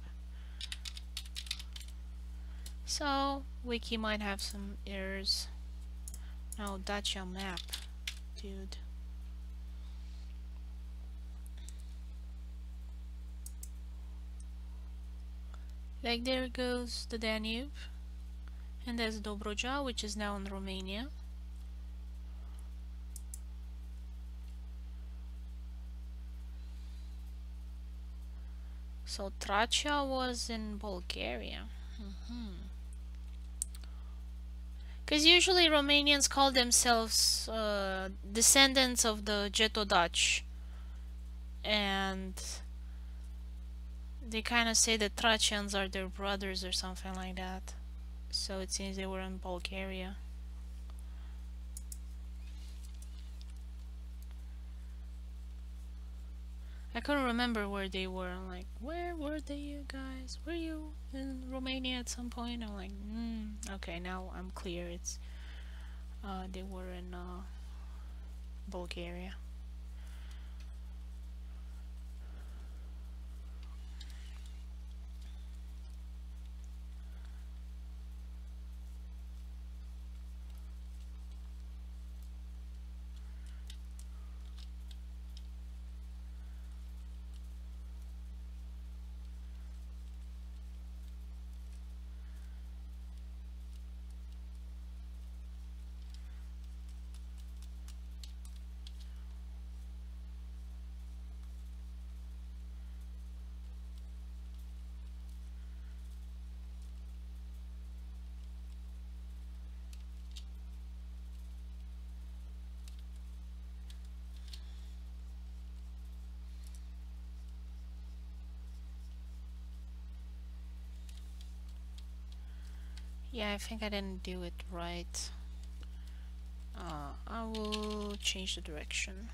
So, Wiki might have some errors. No, Dacia map, dude. Like, there goes the Danube. And there's Dobroja, which is now in Romania. So Tracia was in Bulgaria. Because usually Romanians call themselves descendants of the Getodaci. And they kind of say that Thracians are their brothers or something like that. So it seems they were in Bulgaria. I couldn't remember where they were. I'm like, where were they, you guys? Were you in Romania at some point? I'm like, okay, now I'm clear. It's they were in Bulgaria. Yeah, I think I didn't do it right. I will change the direction.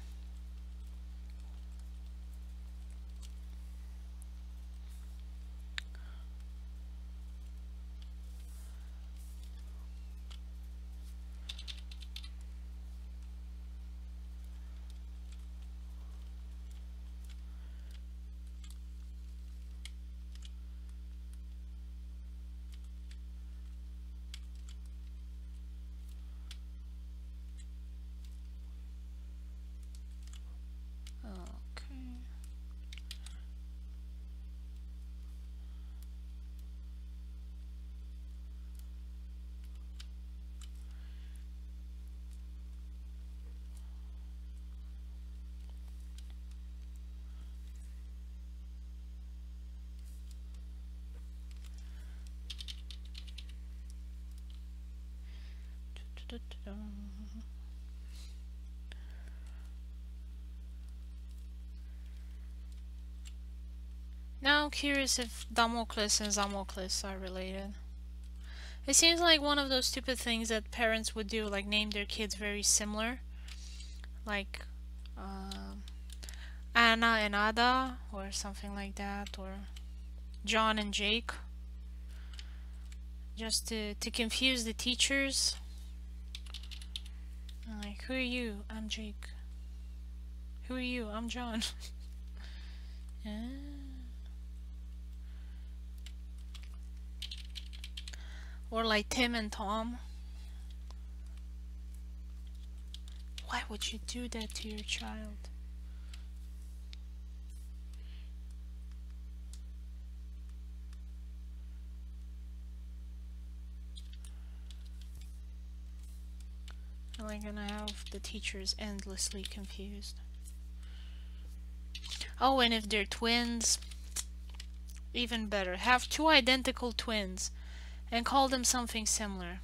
Now I'm curious if Damocles and Zamocles are related. It seems like one of those stupid things that parents would do, like name their kids very similar. Like Anna and Ada, or something like that, or John and Jake. Just to confuse the teachers. I'm like, who are you? I'm Jake. Who are you? I'm John. Or like Tim and Tom. Why would you do that to your child? Am I gonna have the teachers endlessly confused? Oh, and if they're twins, even better. Have two identical twins and call them something similar.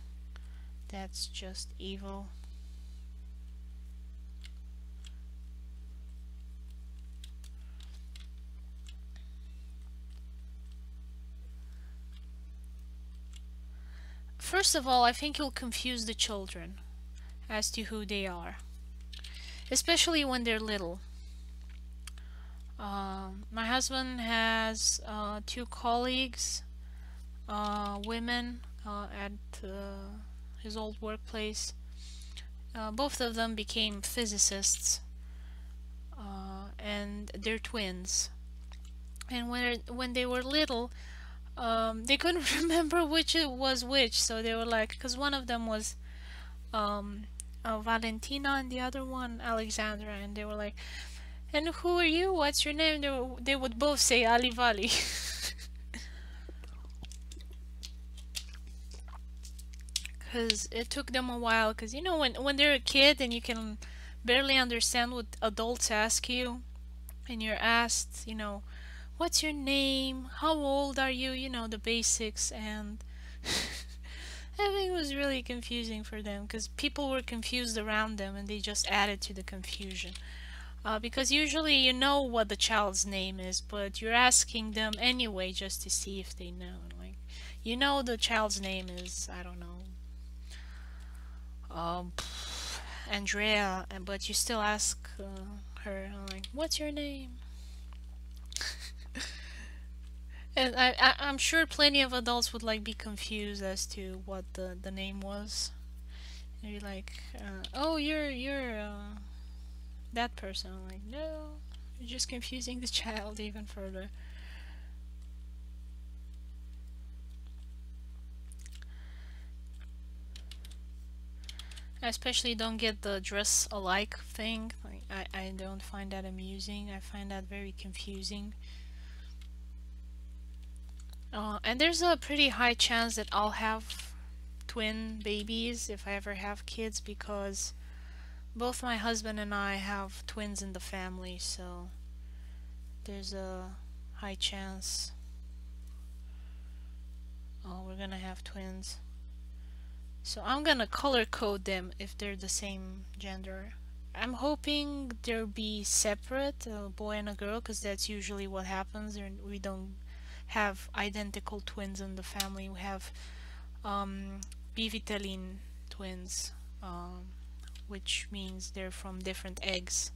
That's just evil. First of all, I think you'll confuse the children as to who they are. especially when they're little. My husband has two colleagues, women, at his old workplace. Both of them became physicists, and they're twins. And when they were little, they couldn't remember which it was which, so they were like, because one of them was um, Valentina and the other one Alexandra, and they were like, "And who are you? What's your name?" They would both say Ali Vali. Because it took them a while, because you know when they're a kid and you can barely understand what adults ask you, and you're asked, what's your name, how old are you, the basics, and I think it was really confusing for them because people were confused around them and they just added to the confusion. Because usually you know what the child's name is, but you're asking them anyway just to see if they know. Like, the child's name is, I don't know, um, Andrea, but you still ask her, like, what's your name? And I'm sure plenty of adults would like be confused as to what the name was. And be like, oh, you're that person. I'm like, no, you're just confusing the child even further. I especially don't get the dress alike thing. Like, I don't find that amusing. I find that very confusing. And there's a pretty high chance that I'll have twin babies if I ever have kids, because both my husband and I have twins in the family, so there's a high chance we're gonna have twins. So I'm gonna color code them if they're the same gender. I'm hoping they'll be separate, a boy and a girl, because that's usually what happens. We don't have identical twins in the family. We have bivitelline twins, which means they're from different eggs.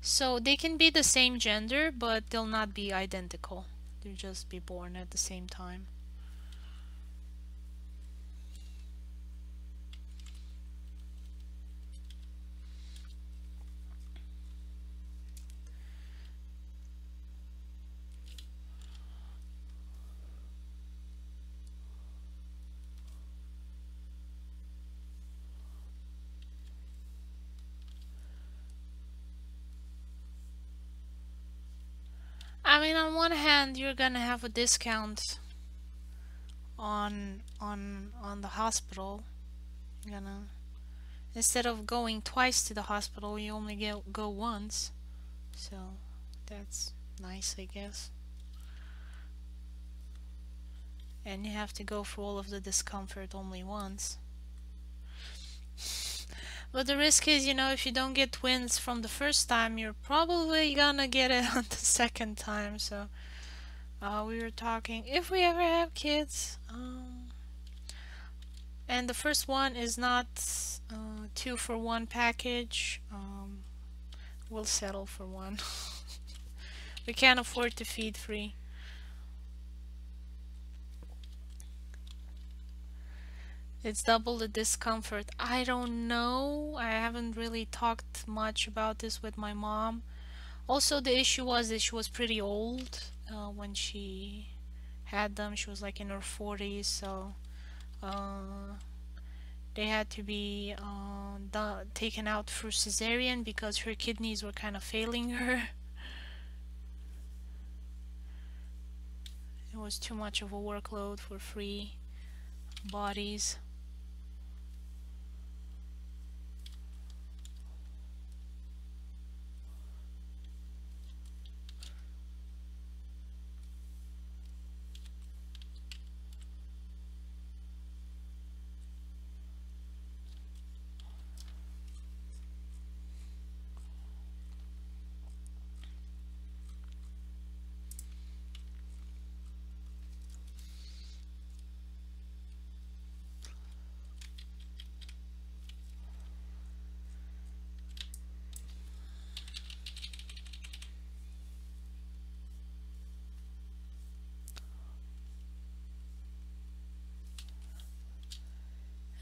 So they can be the same gender, but they'll not be identical. They'll just be born at the same time. I mean, on one hand, you're gonna have a discount on the hospital. You're gonna, instead of going twice to the hospital, you only go once. So that's nice, I guess. And you have to go through all of the discomfort only once. But the risk is, if you don't get twins from the first time, you're probably gonna get it on the second time. So we were talking if we ever have kids, and the first one is not 2-for-1 package, we'll settle for one. We can't afford to feed free. It's double the discomfort. I don't know. I haven't really talked much about this with my mom. Also, the issue was that she was pretty old when she had them. She was like in her 40s, so they had to be taken out through cesarean because her kidneys were kind of failing her. It was too much of a workload for 3 bodies.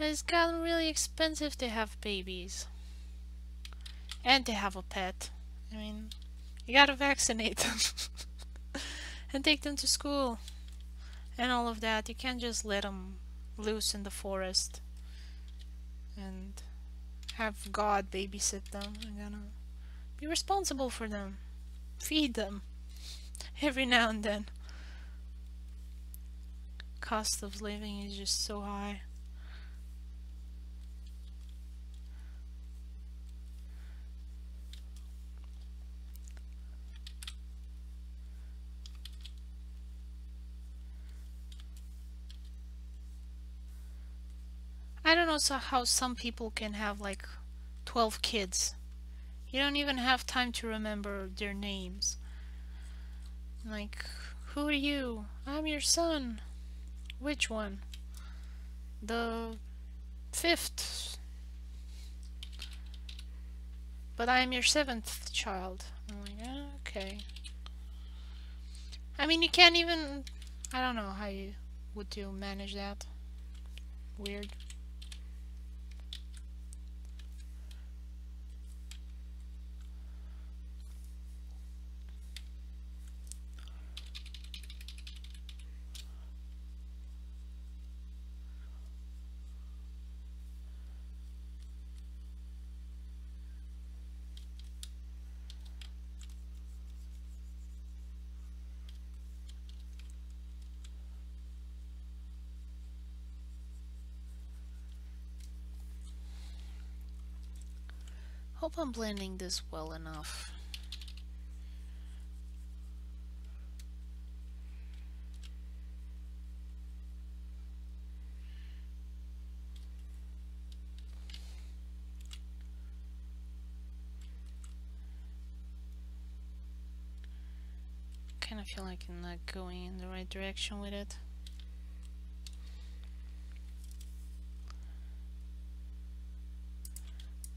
It's gotten really expensive to have babies. And to have a pet. I mean, you gotta vaccinate them. And take them to school. And all of that. You can't just let them loose in the forest. And have God babysit them. You're gonna be responsible for them. Feed them. Every now and then. Cost of living is just so high. I don't know how some people can have like 12 kids. You don't even have time to remember their names. Like, who are you? I'm your son. Which one? The fifth. But I'm your seventh child. I'm like, okay. I mean, you can't even... I don't know how you would you manage that. Weird. Hope I'm blending this well enough. Kind of feel like I'm not going in the right direction with it.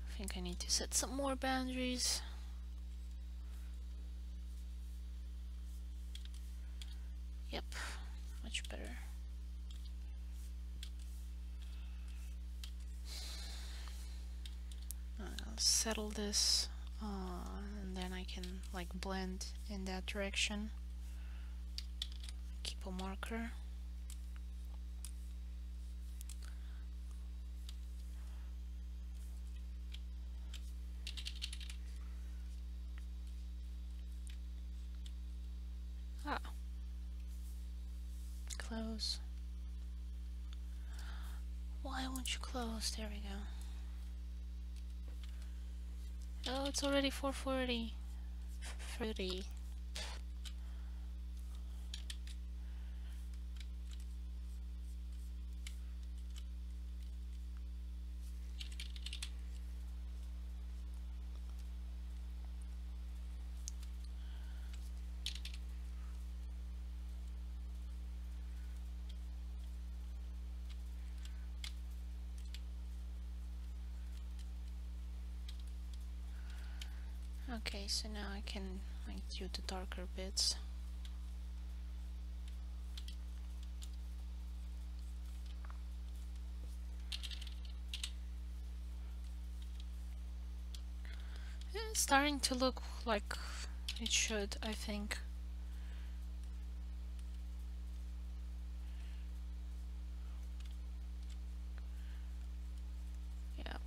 I think I need to set some more boundaries. Yep, much better. I'll settle this, and then I can like blend in that direction. Keep a marker. Ah, close. Why won't you close? There we go. Oh, it's already 4:40. 30. Okay, so now I can like do the darker bits. Yeah, it's starting to look like it should, I think. Yep.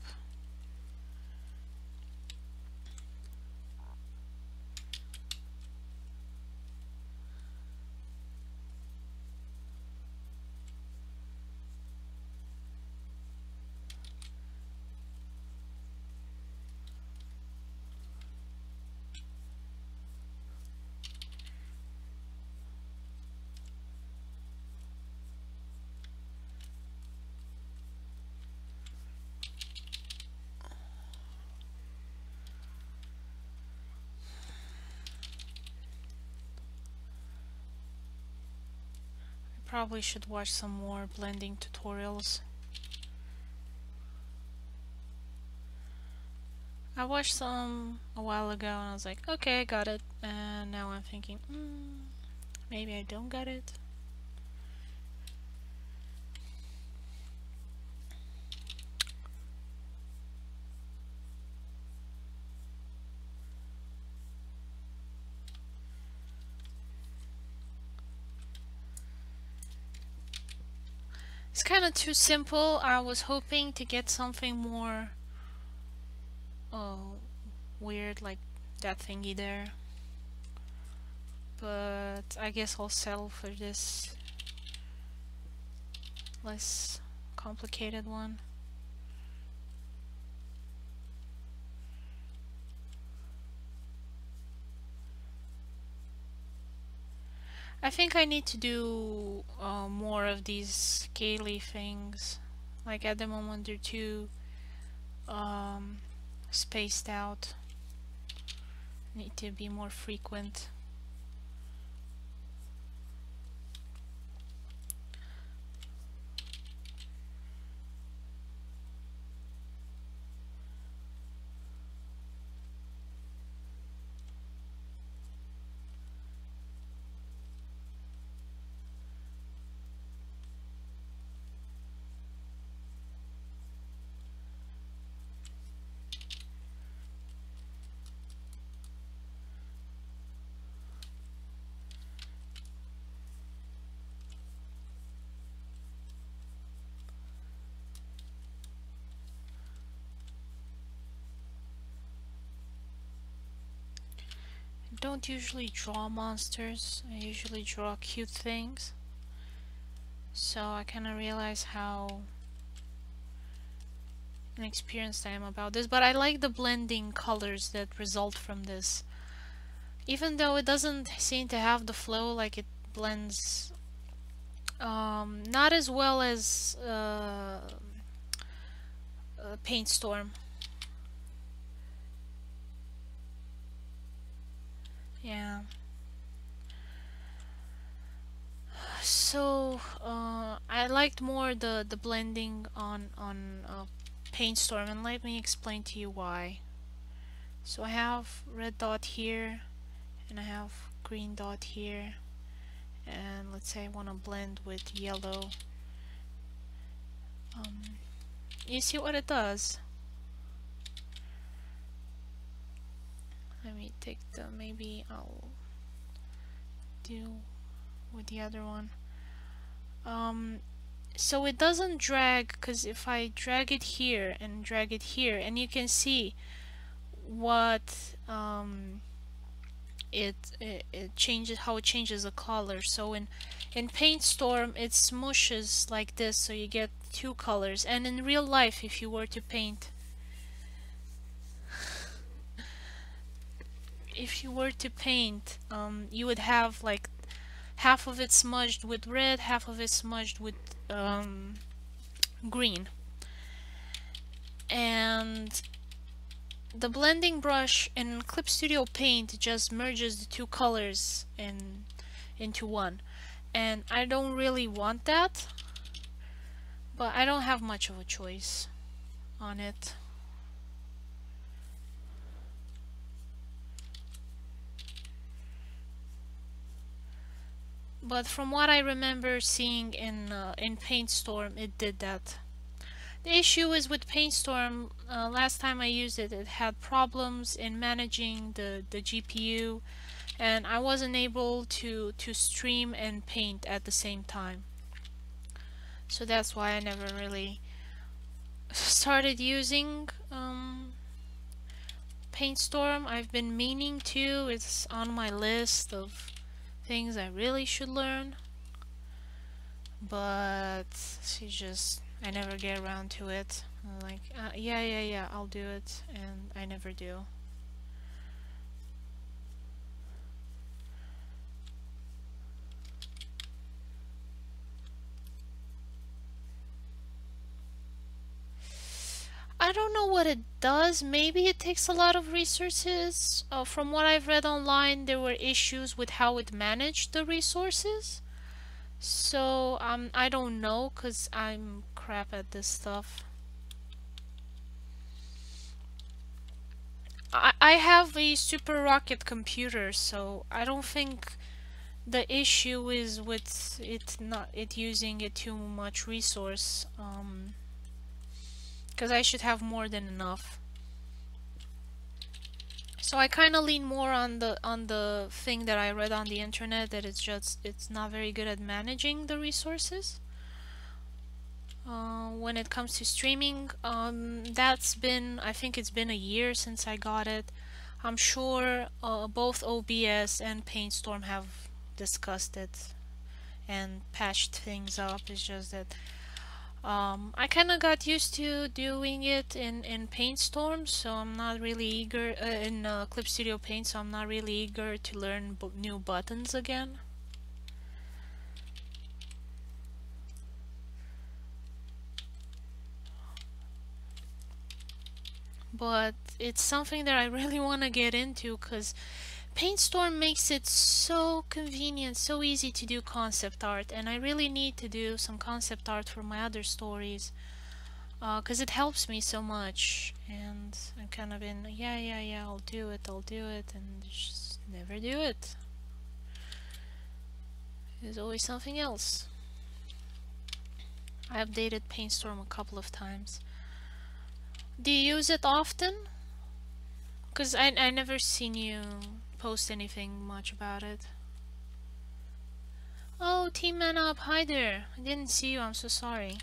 Probably should watch some more blending tutorials. I watched some a while ago and I was like, okay, I got it. And now I'm thinking, maybe I don't get it. kind of too simple. I was hoping to get something more weird, like that thingy there. But I guess I'll settle for this less complicated one. I think I need to do more of these scaly things. Like at the moment they're too spaced out. Need to be more frequent. Don't usually draw monsters. I usually draw cute things. So I kind of realize how inexperienced I am about this, but I like the blending colors that result from this. Even though it doesn't seem to have the flow, like it blends not as well as Paint Storm. Yeah. So I liked more the blending on Paint Storm, and let me explain to you why. So I have red dot here, and I have green dot here, and let's say I want to blend with yellow. You see what it does? Let me take the, maybe I'll do with the other one. So it doesn't drag, because if I drag it here and drag it here, and you can see what it changes, how it changes the color. So in Paint Storm it smooshes like this, so you get two colors, and in real life if you were to paint, you would have like half of it smudged with red, half of it smudged with green. And the blending brush in Clip Studio Paint just merges the two colors into one, and I don't really want that, but I don't have much of a choice on it. But from what I remember seeing in Paint Storm, it did that. The issue is with Paint Storm, last time I used it, it had problems in managing the GPU, and I wasn't able to stream and paint at the same time. So that's why I never really started using Paint Storm. I've been meaning to. It's on my list of things I really should learn, but I never get around to it. I'm like, yeah, I'll do it, and I never do. I don't know what it does. Maybe it takes a lot of resources. From what I've read online, there were issues with how it managed the resources. So I don't know, because I'm crap at this stuff. I have a super rocket computer, so I don't think the issue is with it using it too much resource. Because I should have more than enough. So I kind of lean more on the thing that I read on the internet, that it's not very good at managing the resources. when it comes to streaming. That's been, I think it's been a year since I got it. I'm sure both OBS and PaintStorm have discussed it and patched things up. It's just that I kind of got used to doing it in PaintStorm, so I'm not really eager in Clip Studio Paint, so I'm not really eager to learn new buttons again. But it's something that I really want to get into because PaintStorm makes it so convenient, so easy to do concept art, and I really need to do some concept art for my other stories because it helps me so much. And I'm kind of in, yeah, I'll do it, and just never do it. There's always something else. I updated PaintStorm a couple of times. Do you use it often? Because I never seen you post anything much about it. Oh, Team Man Up, hi there. I didn't see you, I'm so sorry.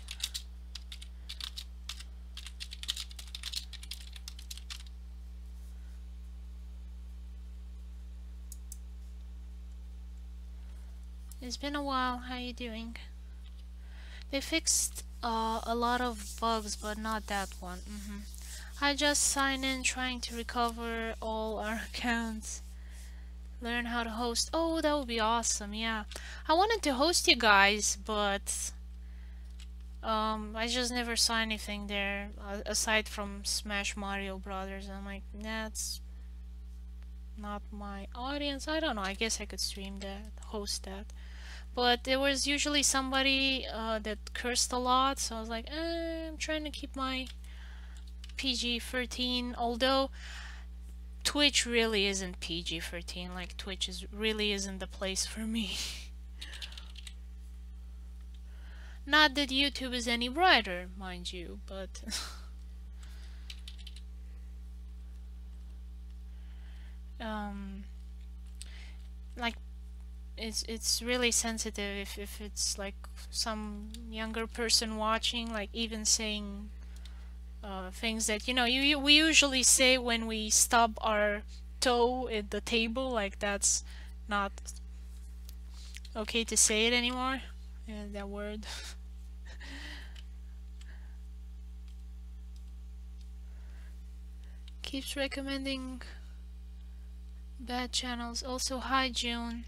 It's been a while, how you doing? They fixed a lot of bugs, but not that one. I just signed in trying to recover all our accounts. Learn how to host. Oh, that would be awesome, yeah. I wanted to host you guys, but I just never saw anything there aside from Smash Mario Brothers. I'm like, that's not my audience. I don't know. I guess I could stream that, host that. But there was usually somebody that cursed a lot, so I was like, I'm trying to keep my PG-13, although Twitch really isn't PG-13. Like, Twitch really isn't the place for me. Not that YouTube is any brighter, mind you, but like it's really sensitive if it's like some younger person watching, like even saying things that we usually say when we stub our toe at the table, like that's not okay to say it anymore. Yeah, that word. Keeps recommending bad channels. Also, hi June.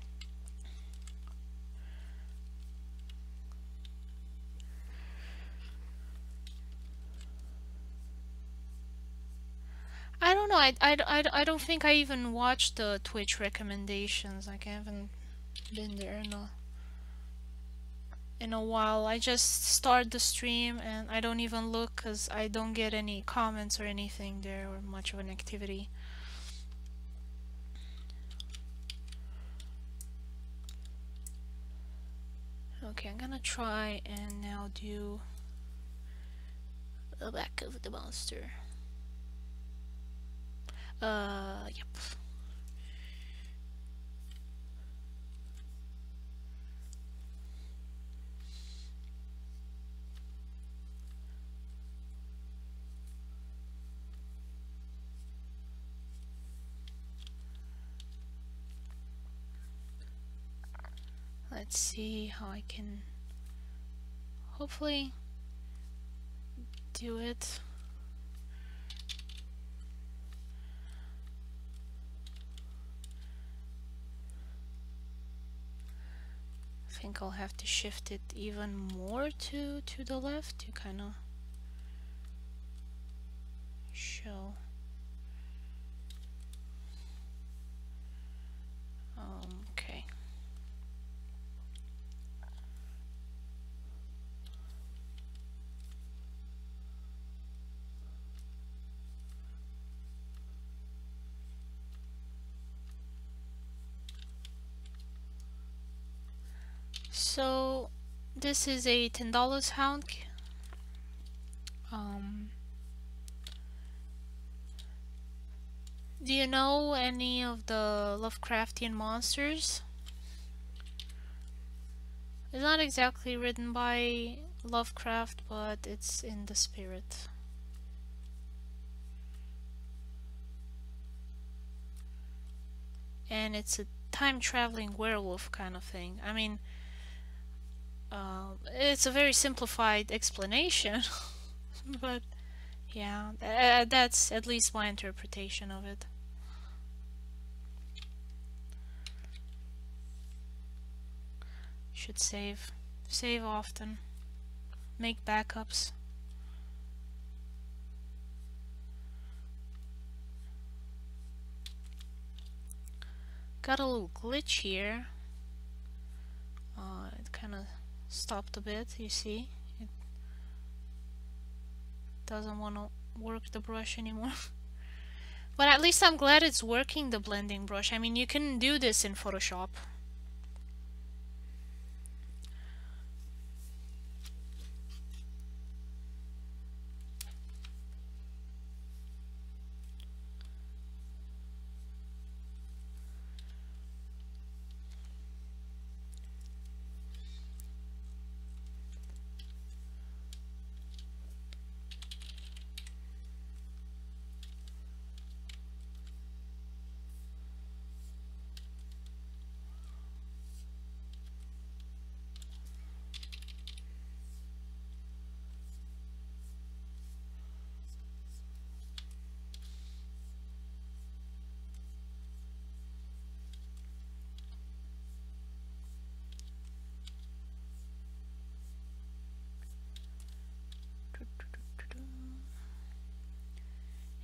I don't know. I don't think I even watched the Twitch recommendations. Like I haven't been there in a while. I just start the stream and I don't even look because I don't get any comments or anything there or much of an activity. Okay, I'm gonna try and now do the back of the monster. Yep. Let's see how I can hopefully do it. I think I'll have to shift it even more to the left to kind of show. Okay. So this is a $10 hound. Do you know any of the Lovecraftian monsters? It's not exactly written by Lovecraft, but it's in the spirit. And it's a time-traveling werewolf kind of thing. I mean, it's a very simplified explanation, but yeah, that's at least my interpretation of it. Should save. Save often. Make backups. Got a little glitch here. It kind of stopped a bit, you see. It doesn't want to work the brush anymore. But at least I'm glad it's working, the blending brush. I mean, you can do this in Photoshop.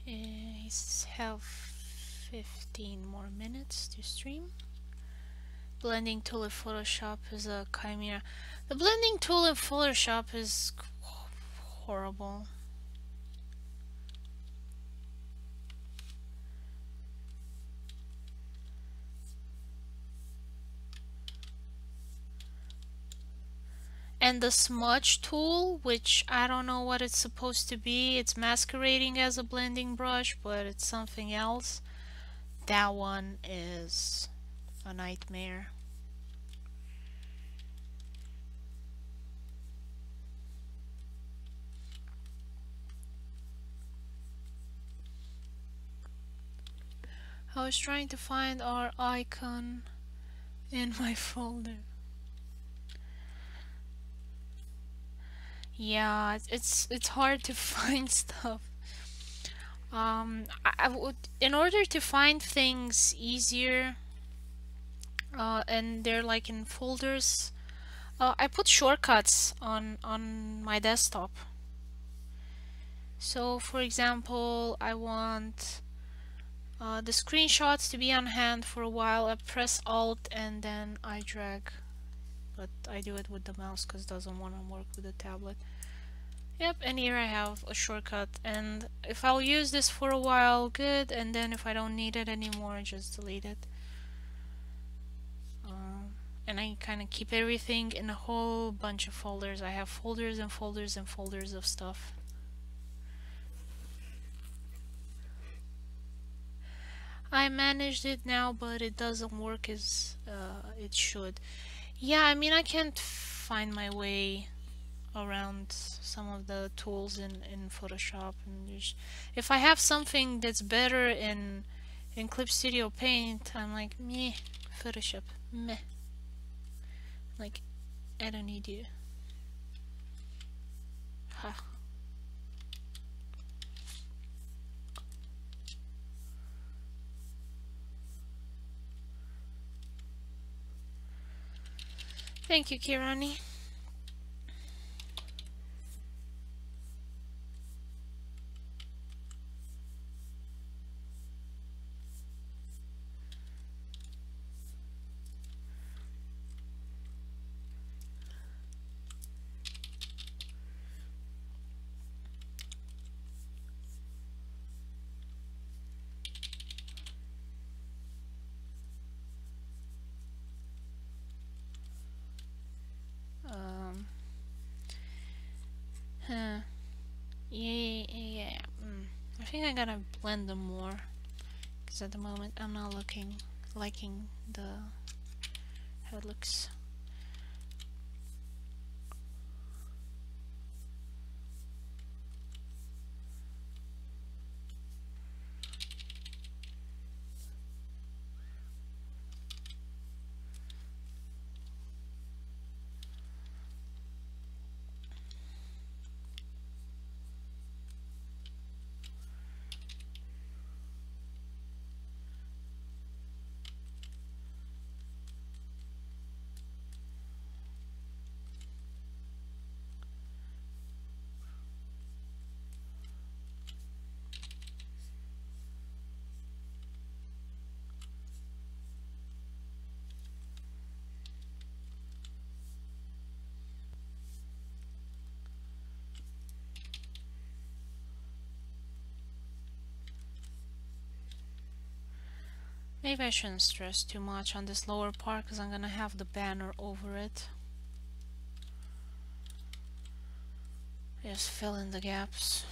I have 15 more minutes to stream. Blending tool in Photoshop is a chimera. The blending tool in Photoshop is horrible. And the smudge tool, which I don't know what it's supposed to be, it's masquerading as a blending brush, but it's something else. That one is a nightmare. I was trying to find our icon in my folder. Yeah, it's hard to find stuff. I would, in order to find things easier, and they're like in folders, I put shortcuts on my desktop. So, for example, I want the screenshots to be on hand for a while. I press Alt and then I drag, but I do it with the mouse because it doesn't want to work with the tablet. Yep, and here I have a shortcut, and if I'll use this for a while, good, and then if I don't need it anymore, just delete it. And I kind of keep everything in a whole bunch of folders. I have folders and folders and folders of stuff. I managed it now, but it doesn't work as it should. Yeah, I mean, I can't find my way around some of the tools in Photoshop, and if I have something that's better in Clip Studio Paint, I'm like, meh. Photoshop, meh. Like, I don't need you. Ha. Thank you, Kirani. Yeah. I think I gotta blend them more, because at the moment I'm not liking how it looks. Maybe I shouldn't stress too much on this lower part because I'm gonna have the banner over it. Just fill in the gaps.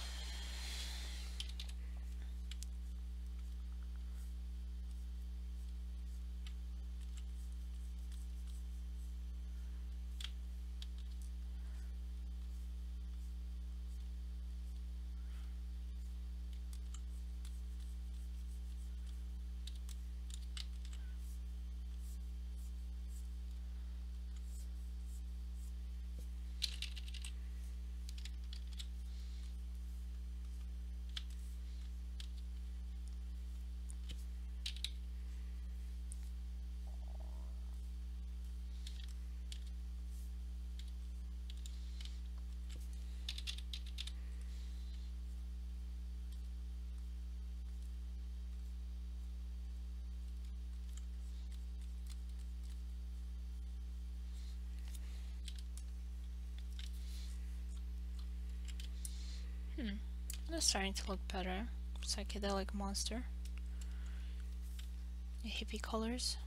That's starting to look better. Psychedelic monster. Hippie colors.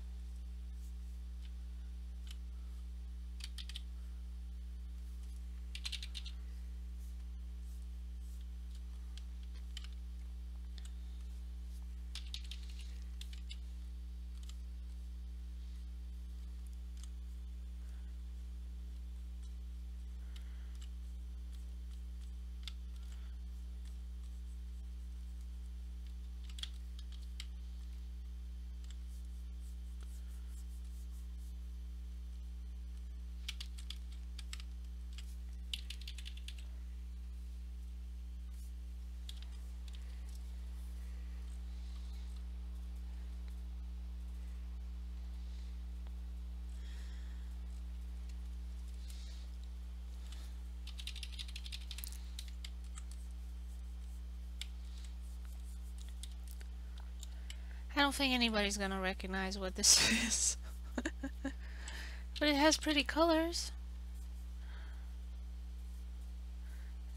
I don't think anybody's gonna recognize what this is. But it has pretty colors.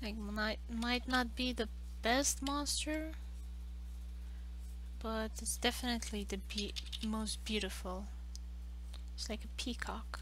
Like, might not be the best monster, but it's definitely the most beautiful. It's like a peacock.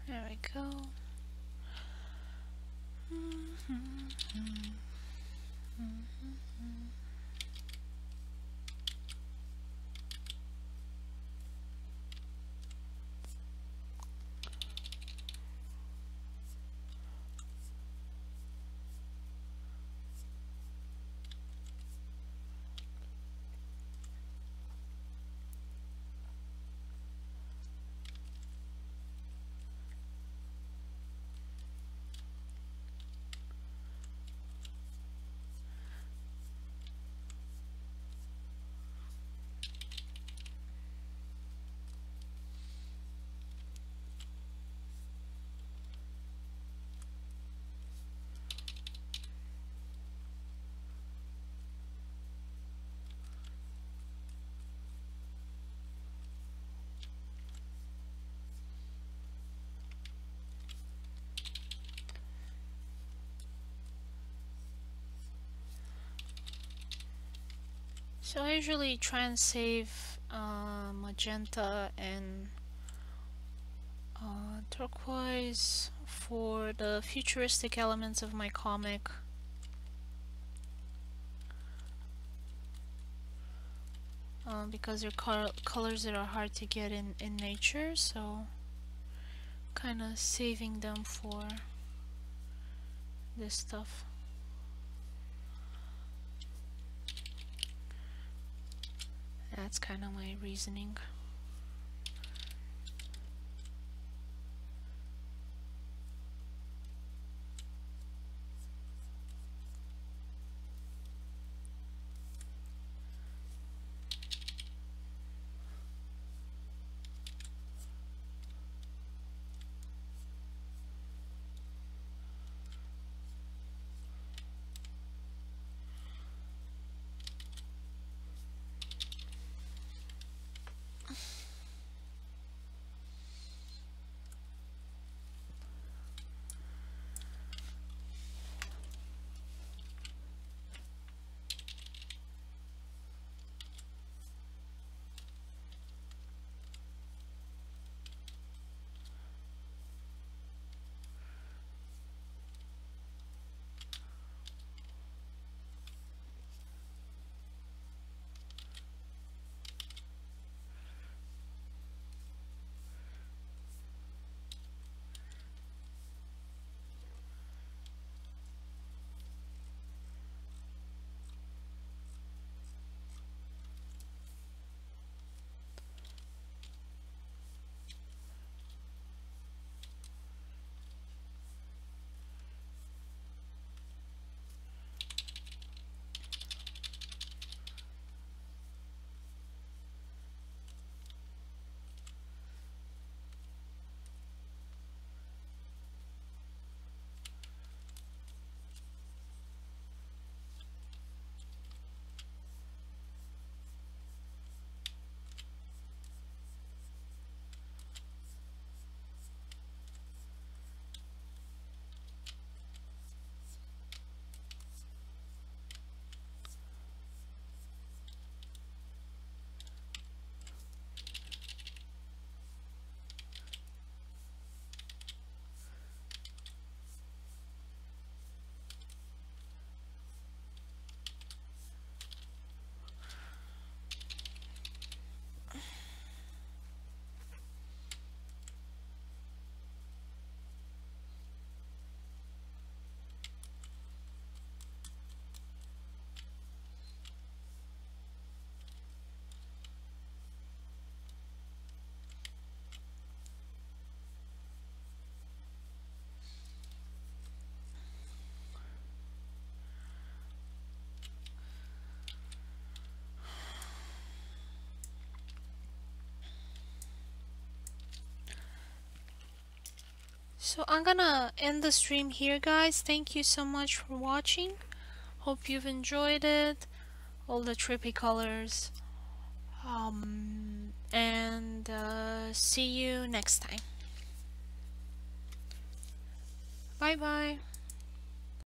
There we go. So I usually try and save magenta and turquoise for the futuristic elements of my comic. Because they're colors that are hard to get in nature, so kind of saving them for this stuff. That's kind of my reasoning. So I'm gonna end the stream here, guys. Thank you so much for watching. Hope you've enjoyed it. All the trippy colors. And see you next time. Bye bye.